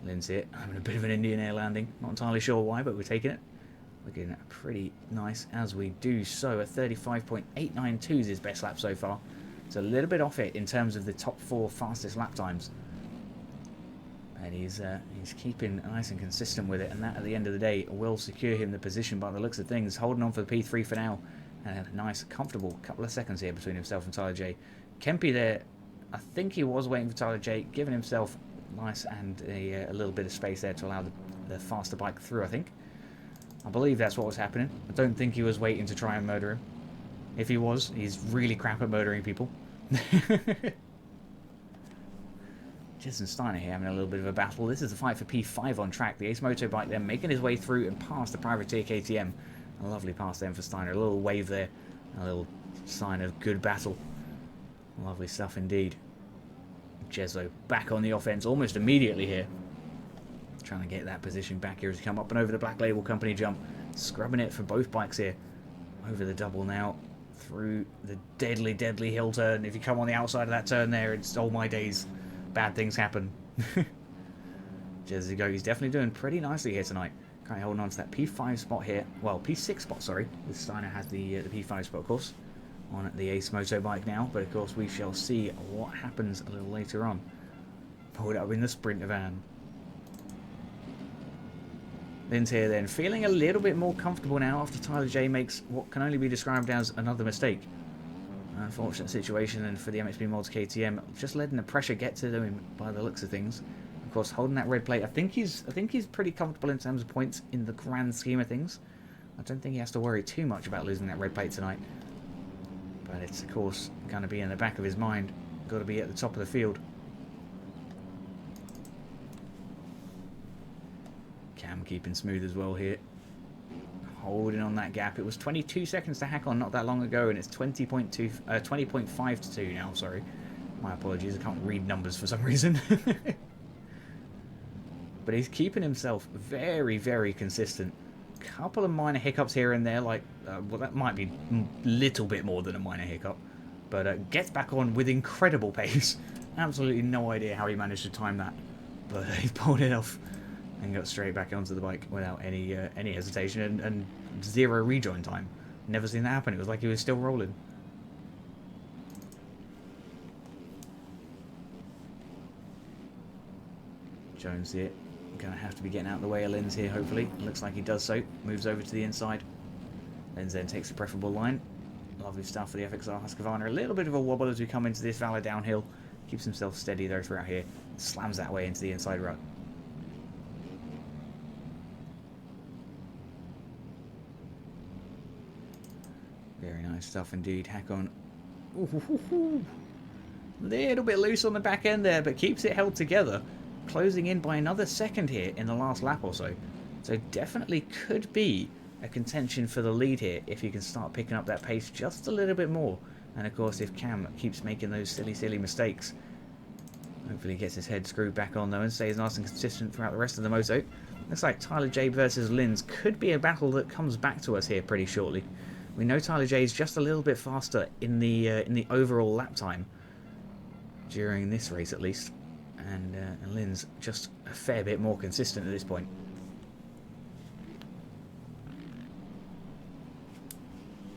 Lynn's here having a bit of an Indian air landing. Not entirely sure why, but we're taking it. Looking pretty nice as we do so. A 35.892 is his best lap so far. It's a little bit off it in terms of the top 4 fastest lap times. And he's keeping nice and consistent with it, and that at the end of the day will secure him the position by the looks of things. Holding on for the P3 for now, and a nice comfortable couple of seconds here between himself and Tyler J. Kempy there, I think he was waiting for Tyler J, giving himself nice and a little bit of space there to allow the faster bike through, I think. I believe that's what was happening. I don't think he was waiting to try and murder him. If he was, he's really crap at murdering people. Jason Steiner here having a little bit of a battle. This is the fight for P5 on track. The Ace Moto bike there making his way through and past the privateer KTM. A lovely pass then for Steiner. A little wave there. A little sign of good battle. Lovely stuff indeed. Jezzo back on the offense almost immediately here. Trying to get that position back here as he come up and over the Black Label Company jump. Scrubbing it for both bikes here. Over the double now. Through the deadly, deadly hill turn. If you come on the outside of that turn there, it's all my days. Bad things happen. Jezzo, he's definitely doing pretty nicely here tonight. Currently holding on to that P5 spot here. Well, P6 spot, sorry. This Steiner has the P5 spot, of course, on the Ace Moto bike now. But, of course, we shall see what happens a little later on. Pulled up in the Sprinter van. Lynn's here then, feeling a little bit more comfortable now after Tyler J makes what can only be described as another mistake. An unfortunate situation, and for the MXB Mods KTM, just letting the pressure get to them by the looks of things. Of course, holding that red plate, I think he's pretty comfortable in terms of points in the grand scheme of things. I don't think he has to worry too much about losing that red plate tonight. But it's, of course, going to be in the back of his mind. Got to be at the top of the field. Cam keeping smooth as well here. Holding on that gap. It was 22 seconds to Hakon not that long ago, and it's 20.5 to 2 now, sorry. My apologies, I can't read numbers for some reason. But he's keeping himself very, very consistent. Couple of minor hiccups here and there, like, well, that might be a little bit more than a minor hiccup. But gets back on with incredible pace. Absolutely no idea how he managed to time that. But he pulled it off and got straight back onto the bike without any hesitation and zero rejoin time. Never seen that happen. It was like he was still rolling. Jones here. Going to have to be getting out of the way of Lynn's here, hopefully. Looks like he does so. Moves over to the inside. Lynn's then takes the preferable line. Lovely stuff for the FXR Husqvarna. A little bit of a wobble as we come into this valley downhill. Keeps himself steady though throughout here. Slams that way into the inside rut. Very nice stuff indeed. Hakon. Little bit loose on the back end there, but keeps it held together. Closing in by another second here in the last lap or so. So definitely could be a contention for the lead here if he can start picking up that pace just a little bit more. And of course if Cam keeps making those silly mistakes. Hopefully he gets his head screwed back on though and stays nice and consistent throughout the rest of the moto. Looks like Tyler J versus Lynn's could be a battle that comes back to us here pretty shortly. We know Tyler J is just a little bit faster in the overall lap time during this race, at least, and Lynn's just a fair bit more consistent at this point.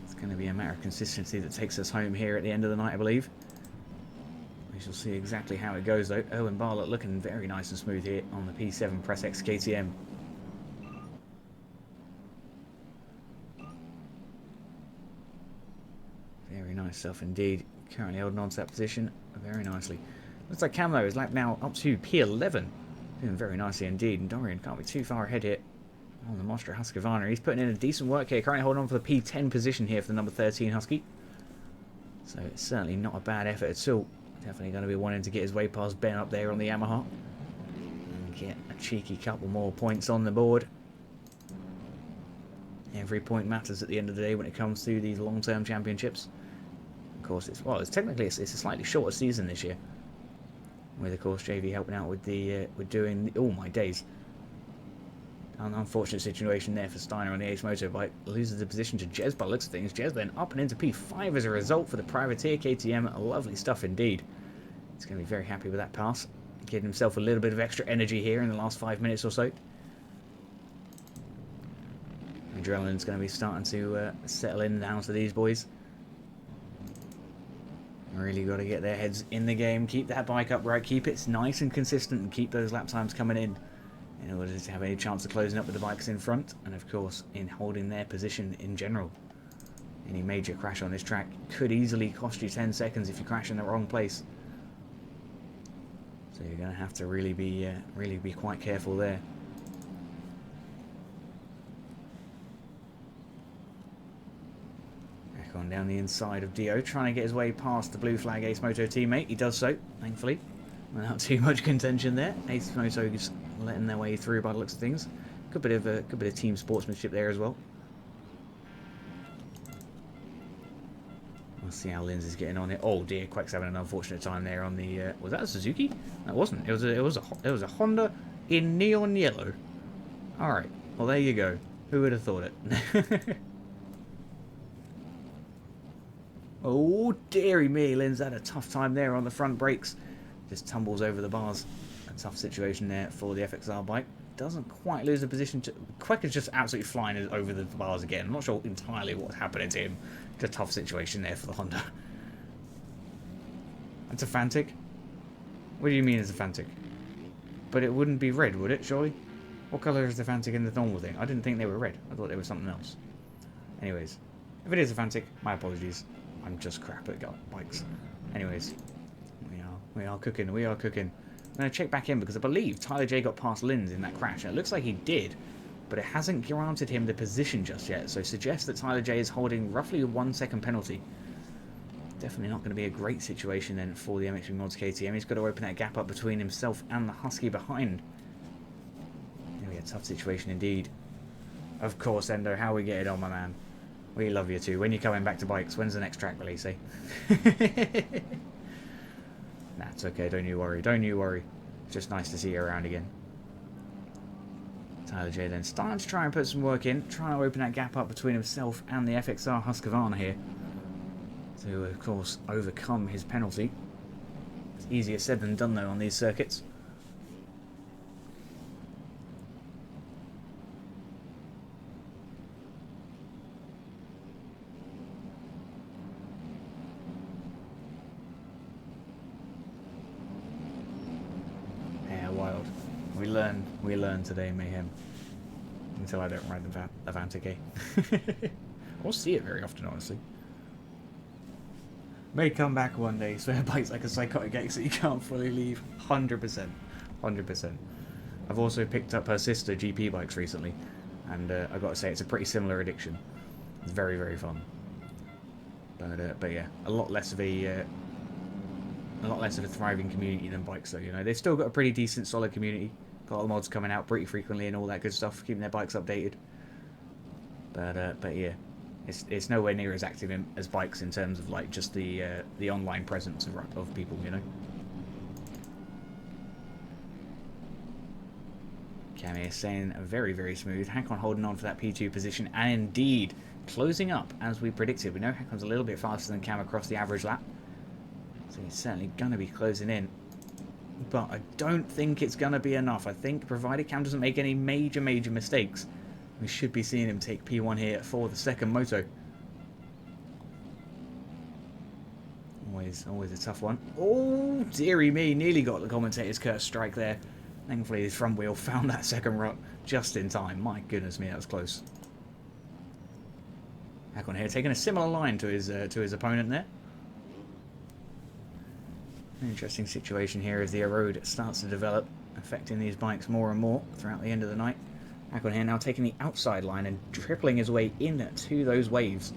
It's going to be a matter of consistency that takes us home here at the end of the night, I believe. We shall see exactly how it goes, though. Owen Bartlett looking very nice and smooth here on the P7 Press X KTM. Very nice stuff indeed. Currently holding on to that position very nicely. Looks like Cam, though, is like now up to P11. Doing very nicely indeed. And Dorian can't be too far ahead here on the Mostra Husqvarna. He's putting in a decent work here. Currently holding on for the P10 position here for the number 13 Husky. So it's certainly not a bad effort at all. Definitely going to be wanting to get his way past Ben up there on the Yamaha. And get a cheeky couple more points on the board. Every point matters at the end of the day when it comes to these long-term championships. Of course, it's a slightly shorter season this year, with of course JV helping out with doing all my days. An unfortunate situation there for Steiner on the Ace motorbike. Loses the position to Jez by the looks of things. Jez then up and into P5 as a result for the Privateer KTM. Lovely stuff indeed. He's going to be very happy with that pass. Getting himself a little bit of extra energy here in the last 5 minutes or so. Adrenaline's going to be starting to settle in down to these boys. Really got to get their heads in the game, keep that bike upright, keep it nice and consistent, and keep those lap times coming in order to have any chance of closing up with the bikes in front, and of course in holding their position in general. Any major crash on this track could easily cost you 10 seconds if you crash in the wrong place. So you're going to have to really be quite careful there. On down the inside of Dio, trying to get his way past the Blue Flag Ace Moto teammate. He does so, thankfully, without too much contention there. Ace Moto is letting their way through by the looks of things. Good bit of team sportsmanship there as well. We'll see how Linz is getting on it. Oh dear, Quack's having an unfortunate time there on the. Was that a Suzuki? That wasn't. It was a Honda in neon yellow. All right. Well, there you go. Who would have thought it? Oh, dearie me, Lynn's had a tough time there on the front brakes. Just tumbles over the bars. A tough situation there for the FXR bike. Doesn't quite lose the position. Quack is just absolutely flying over the bars again. I'm not sure entirely what's happening to him. Just a tough situation there for the Honda. It's a Fantic? What do you mean it's a Fantic? But it wouldn't be red, would it, surely? What colour is the Fantic in the normal thing? I didn't think they were red. I thought they were something else. Anyways, if it is a Fantic, my apologies. I'm just crap at bikes. Anyways, we are cooking. I'm going to check back in because I believe Tyler J got past Linz in that crash. And it looks like he did, but it hasn't granted him the position just yet. So suggests that Tyler J is holding roughly a 1 second penalty. Definitely not going to be a great situation then for the MXB Mods KTM. He's got to open that gap up between himself and the Husky behind. Maybe a tough situation indeed. Of course, Endo, how we get it on, my man. We love you too. When you're coming back to bikes, when's the next track release, eh? Nah, it's okay. Don't you worry. Don't you worry. It's just nice to see you around again. Tyler J then starting to try and put some work in. Trying to open that gap up between himself and the FXR Husqvarna here. To, of course, overcome his penalty. It's easier said than done, though, on these circuits. We learn today, Mayhem. Until I don't ride the Vantic, eh? Or see it very often, honestly. May come back one day, so it bites like a psychotic X that you can't fully leave. 100%. 100%. I've also picked up her sister GP bikes recently, and I've got to say, it's a pretty similar addiction. It's very, very fun. But yeah, a lot less of a thriving community than bikes, though. You know, they've still got a pretty decent, solid community. Got a lot of mods coming out pretty frequently and all that good stuff, keeping their bikes updated. But yeah, it's nowhere near as active as bikes in terms of like just the online presence of people, you know. Cami is saying very, very smooth. Hankon holding on for that P2 position, and indeed closing up as we predicted. We know Hakon's a little bit faster than Cam across the average lap, so he's certainly going to be closing in. But I don't think it's going to be enough. I think, provided Cam doesn't make any major mistakes, we should be seeing him take P1 here for the second moto. Always a tough one. Oh, dearie me. Nearly got the commentator's curse strike there. Thankfully, his front wheel found that second rut just in time. My goodness me, that was close. Hakon here, taking a similar line to his opponent there. An interesting situation here as the road starts to develop, affecting these bikes more and more throughout the end of the night. Hakon here now taking the outside line and tripling his way into those waves.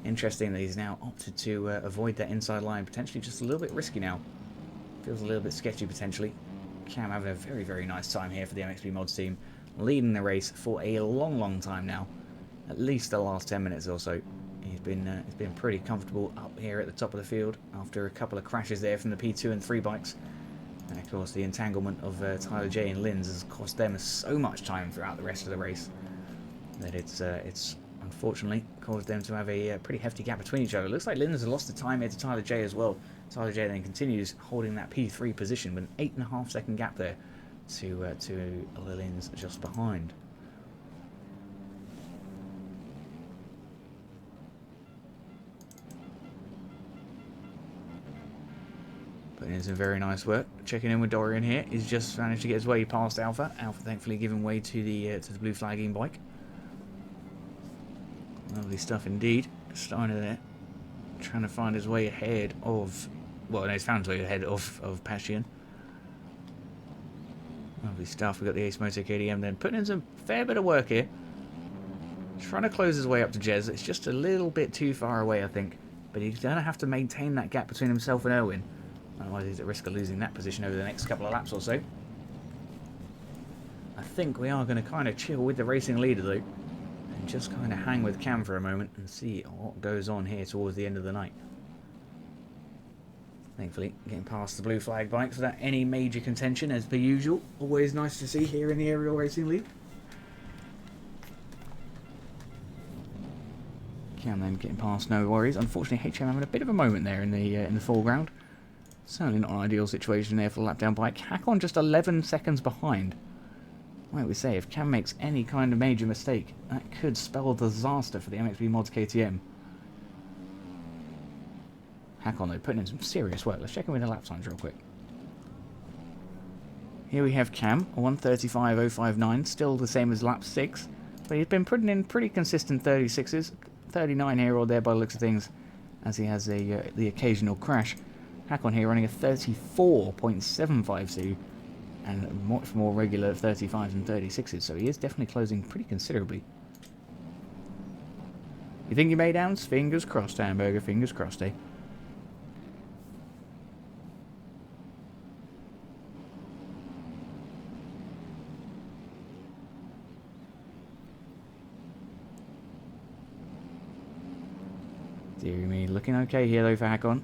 Interesting that he's now opted to avoid that inside line. Potentially just a little bit risky now. Feels a little bit sketchy potentially. Cam having a very nice time here for the MXB Mods team. Leading the race for a long time now. At least the last 10 minutes or so. He's been pretty comfortable up here at the top of the field after a couple of crashes there from the P2 and 3 bikes. And of course the entanglement of Tyler J and Linz has cost them so much time throughout the rest of the race that it's unfortunately caused them to have a pretty hefty gap between each other. It looks like Linz has lost the time here to Tyler J as well. Tyler J then continues holding that P3 position with an 8.5 second gap there to Linz just behind. Putting in some very nice work. Checking in with Dorian here. He's just managed to get his way past Alpha. Alpha thankfully giving way to the blue flagging bike. Lovely stuff indeed. Steiner there, trying to find his way ahead of... Well, no, he's found his way ahead of Pashian. Lovely stuff. We've got the Ace Moto KDM then. Putting in some fair bit of work here. Trying to close his way up to Jez. It's just a little bit too far away, I think. But he's going to have to maintain that gap between himself and Erwin. Otherwise he's at risk of losing that position over the next couple of laps or so. I think we are going to kind of chill with the racing leader though. And just kind of hang with Cam for a moment and see what goes on here towards the end of the night. Thankfully, getting past the blue flag bikes without any major contention as per usual. Always nice to see here in the Aerial Racing League. Cam then getting past, no worries. Unfortunately, HM having a bit of a moment there in the foreground. Certainly not an ideal situation there for the lap down bike. Hakon just 11 seconds behind. Like we say, if Cam makes any kind of major mistake, that could spell disaster for the MXB Mods KTM. Hakon though, putting in some serious work. Let's check in with the lap times real quick. Here we have Cam, 1:35.059, still the same as lap 6. But he's been putting in pretty consistent 36s. 39 here or there by the looks of things, as he has the occasional crash. Hakon here running a 34.752 and much more regular 35s and 36s, so he is definitely closing pretty considerably. You think you made downs? Fingers crossed, Hamburger, fingers crossed, eh? Deary me, looking okay here though for Hakon.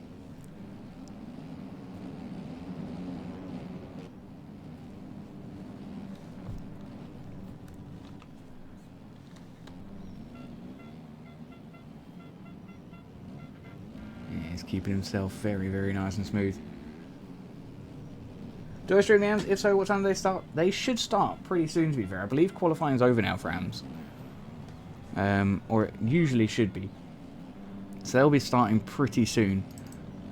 Keeping himself very nice and smooth. Do I stream the AMs? If so, what time do they start? They should start pretty soon, to be fair. I believe qualifying's over now for AMs. Or it usually should be. So they'll be starting pretty soon.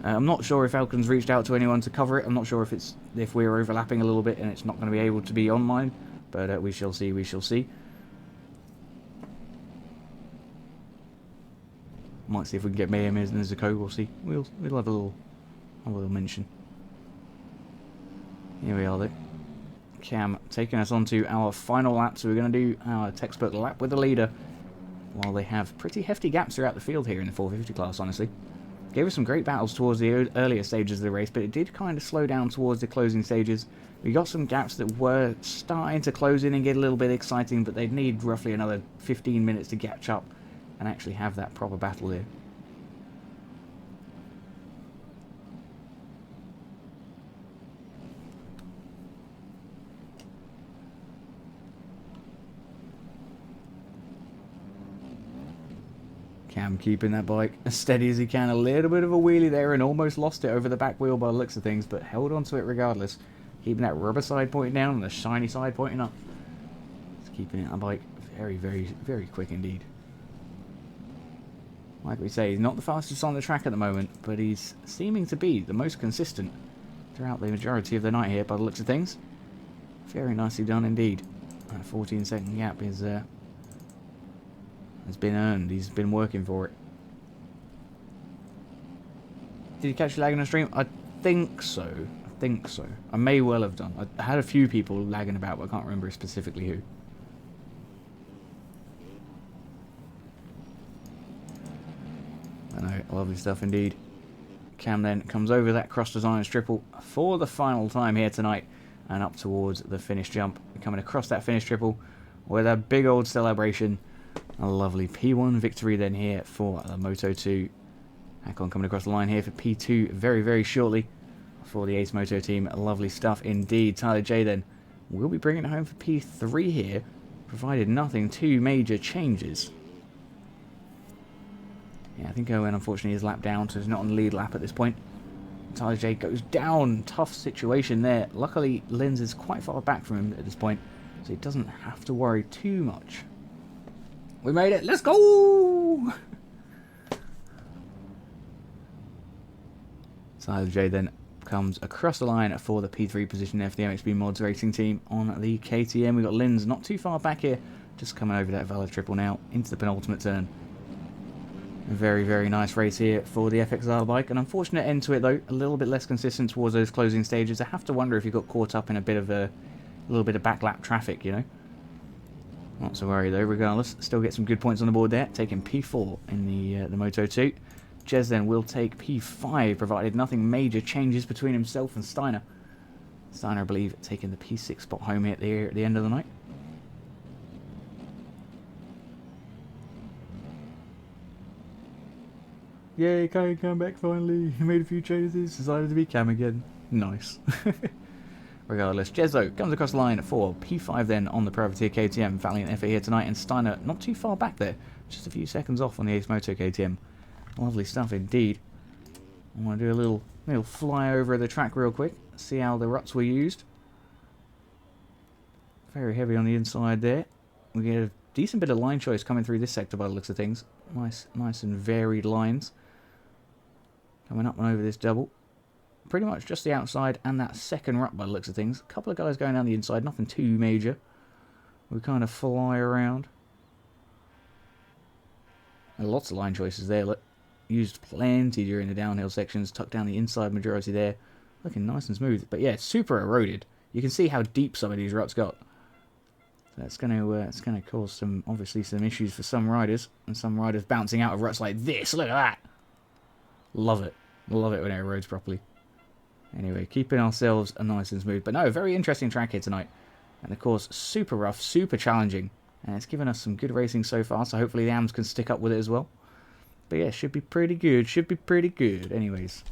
I'm not sure if Elkin's reached out to anyone to cover it. I'm not sure if we're overlapping a little bit and it's not going to be able to be online. But we shall see, we shall see. Might see if we can get Mayhem as a code. We'll see. We'll have a little mention. Here we are though. Cam taking us on to our final lap. So we're going to do our textbook lap with the leader. While they have pretty hefty gaps throughout the field here in the 450 class, honestly. Gave us some great battles towards the earlier stages of the race, but it did kind of slow down towards the closing stages. We got some gaps that were starting to close in and get a little bit exciting, but they'd need roughly another 15 minutes to catch up and actually have that proper battle here. Cam keeping that bike as steady as he can. A little bit of a wheelie there and almost lost it over the back wheel by the looks of things, but held on to it regardless. Keeping that rubber side pointing down and the shiny side pointing up. Just keeping that bike very, very, very quick indeed. Like we say, he's not the fastest on the track at the moment, but he's seeming to be the most consistent throughout the majority of the night here by the looks of things. Very nicely done indeed. That 14-second gap is has been earned. He's been working for it. Did you catch lag on the stream? I think so. I may well have done. I had a few people lagging about, but I can't remember specifically who. I know, lovely stuff indeed. Cam then comes over that cross design triple for the final time here tonight and up towards the finish jump. Coming across that finish triple with a big old celebration. A lovely P1 victory then here for the Moto 2. Hakon coming across the line here for P2 very, very shortly for the Ace Moto team. Lovely stuff indeed. Tyler J then will be bringing it home for P3 here, provided nothing too major changes. Yeah, I think Owen unfortunately is lapped down, so he's not on the lead lap at this point. Tyler J goes down. Tough situation there. Luckily, Linz is quite far back from him at this point, so he doesn't have to worry too much. We made it. Let's go! Tyler J then comes across the line for the P3 position there for the MXB Mods racing team on the KTM. We've got Linz not too far back here, just coming over that Valley triple now into the penultimate turn. A very, very nice race here for the FXR bike. An unfortunate end to it though, a little bit less consistent towards those closing stages. I have to wonder if you got caught up in a little bit of backlap traffic, you know. Not to worry though, regardless. Still get some good points on the board there, taking P4 in the Moto 2. Jez then will take P5, provided nothing major changes between himself and Steiner. Steiner, I believe, taking the P6 spot home here at the end of the night. Yay, Kai came back finally. He made a few changes, decided to be Cam again. Nice. Regardless, Jezzo comes across the line for P5 then on the Privateer KTM. Valiant effort here tonight, and Steiner not too far back there. Just a few seconds off on the Ace Moto KTM. Lovely stuff indeed. I want to do a little fly over the track real quick. See how the ruts were used. Very heavy on the inside there. We get a decent bit of line choice coming through this sector by the looks of things. Nice and varied lines. Coming up and over this double. Pretty much just the outside and that second rut by the looks of things. A couple of guys going down the inside, nothing too major. We kind of fly around. And lots of line choices there. Look, used plenty during the downhill sections. Tucked down the inside majority there. Looking nice and smooth. But yeah, it's super eroded. You can see how deep some of these ruts got. So it's going to cause obviously some issues for some riders. And some riders bouncing out of ruts like this. Look at that. Love it. Love it when it erodes properly. Anyway, keeping ourselves nice and smooth. But no, very interesting track here tonight. And of course, super rough, super challenging. And it's given us some good racing so far. So hopefully the AMs can stick up with it as well. But yeah, should be pretty good. Should be pretty good. Anyways.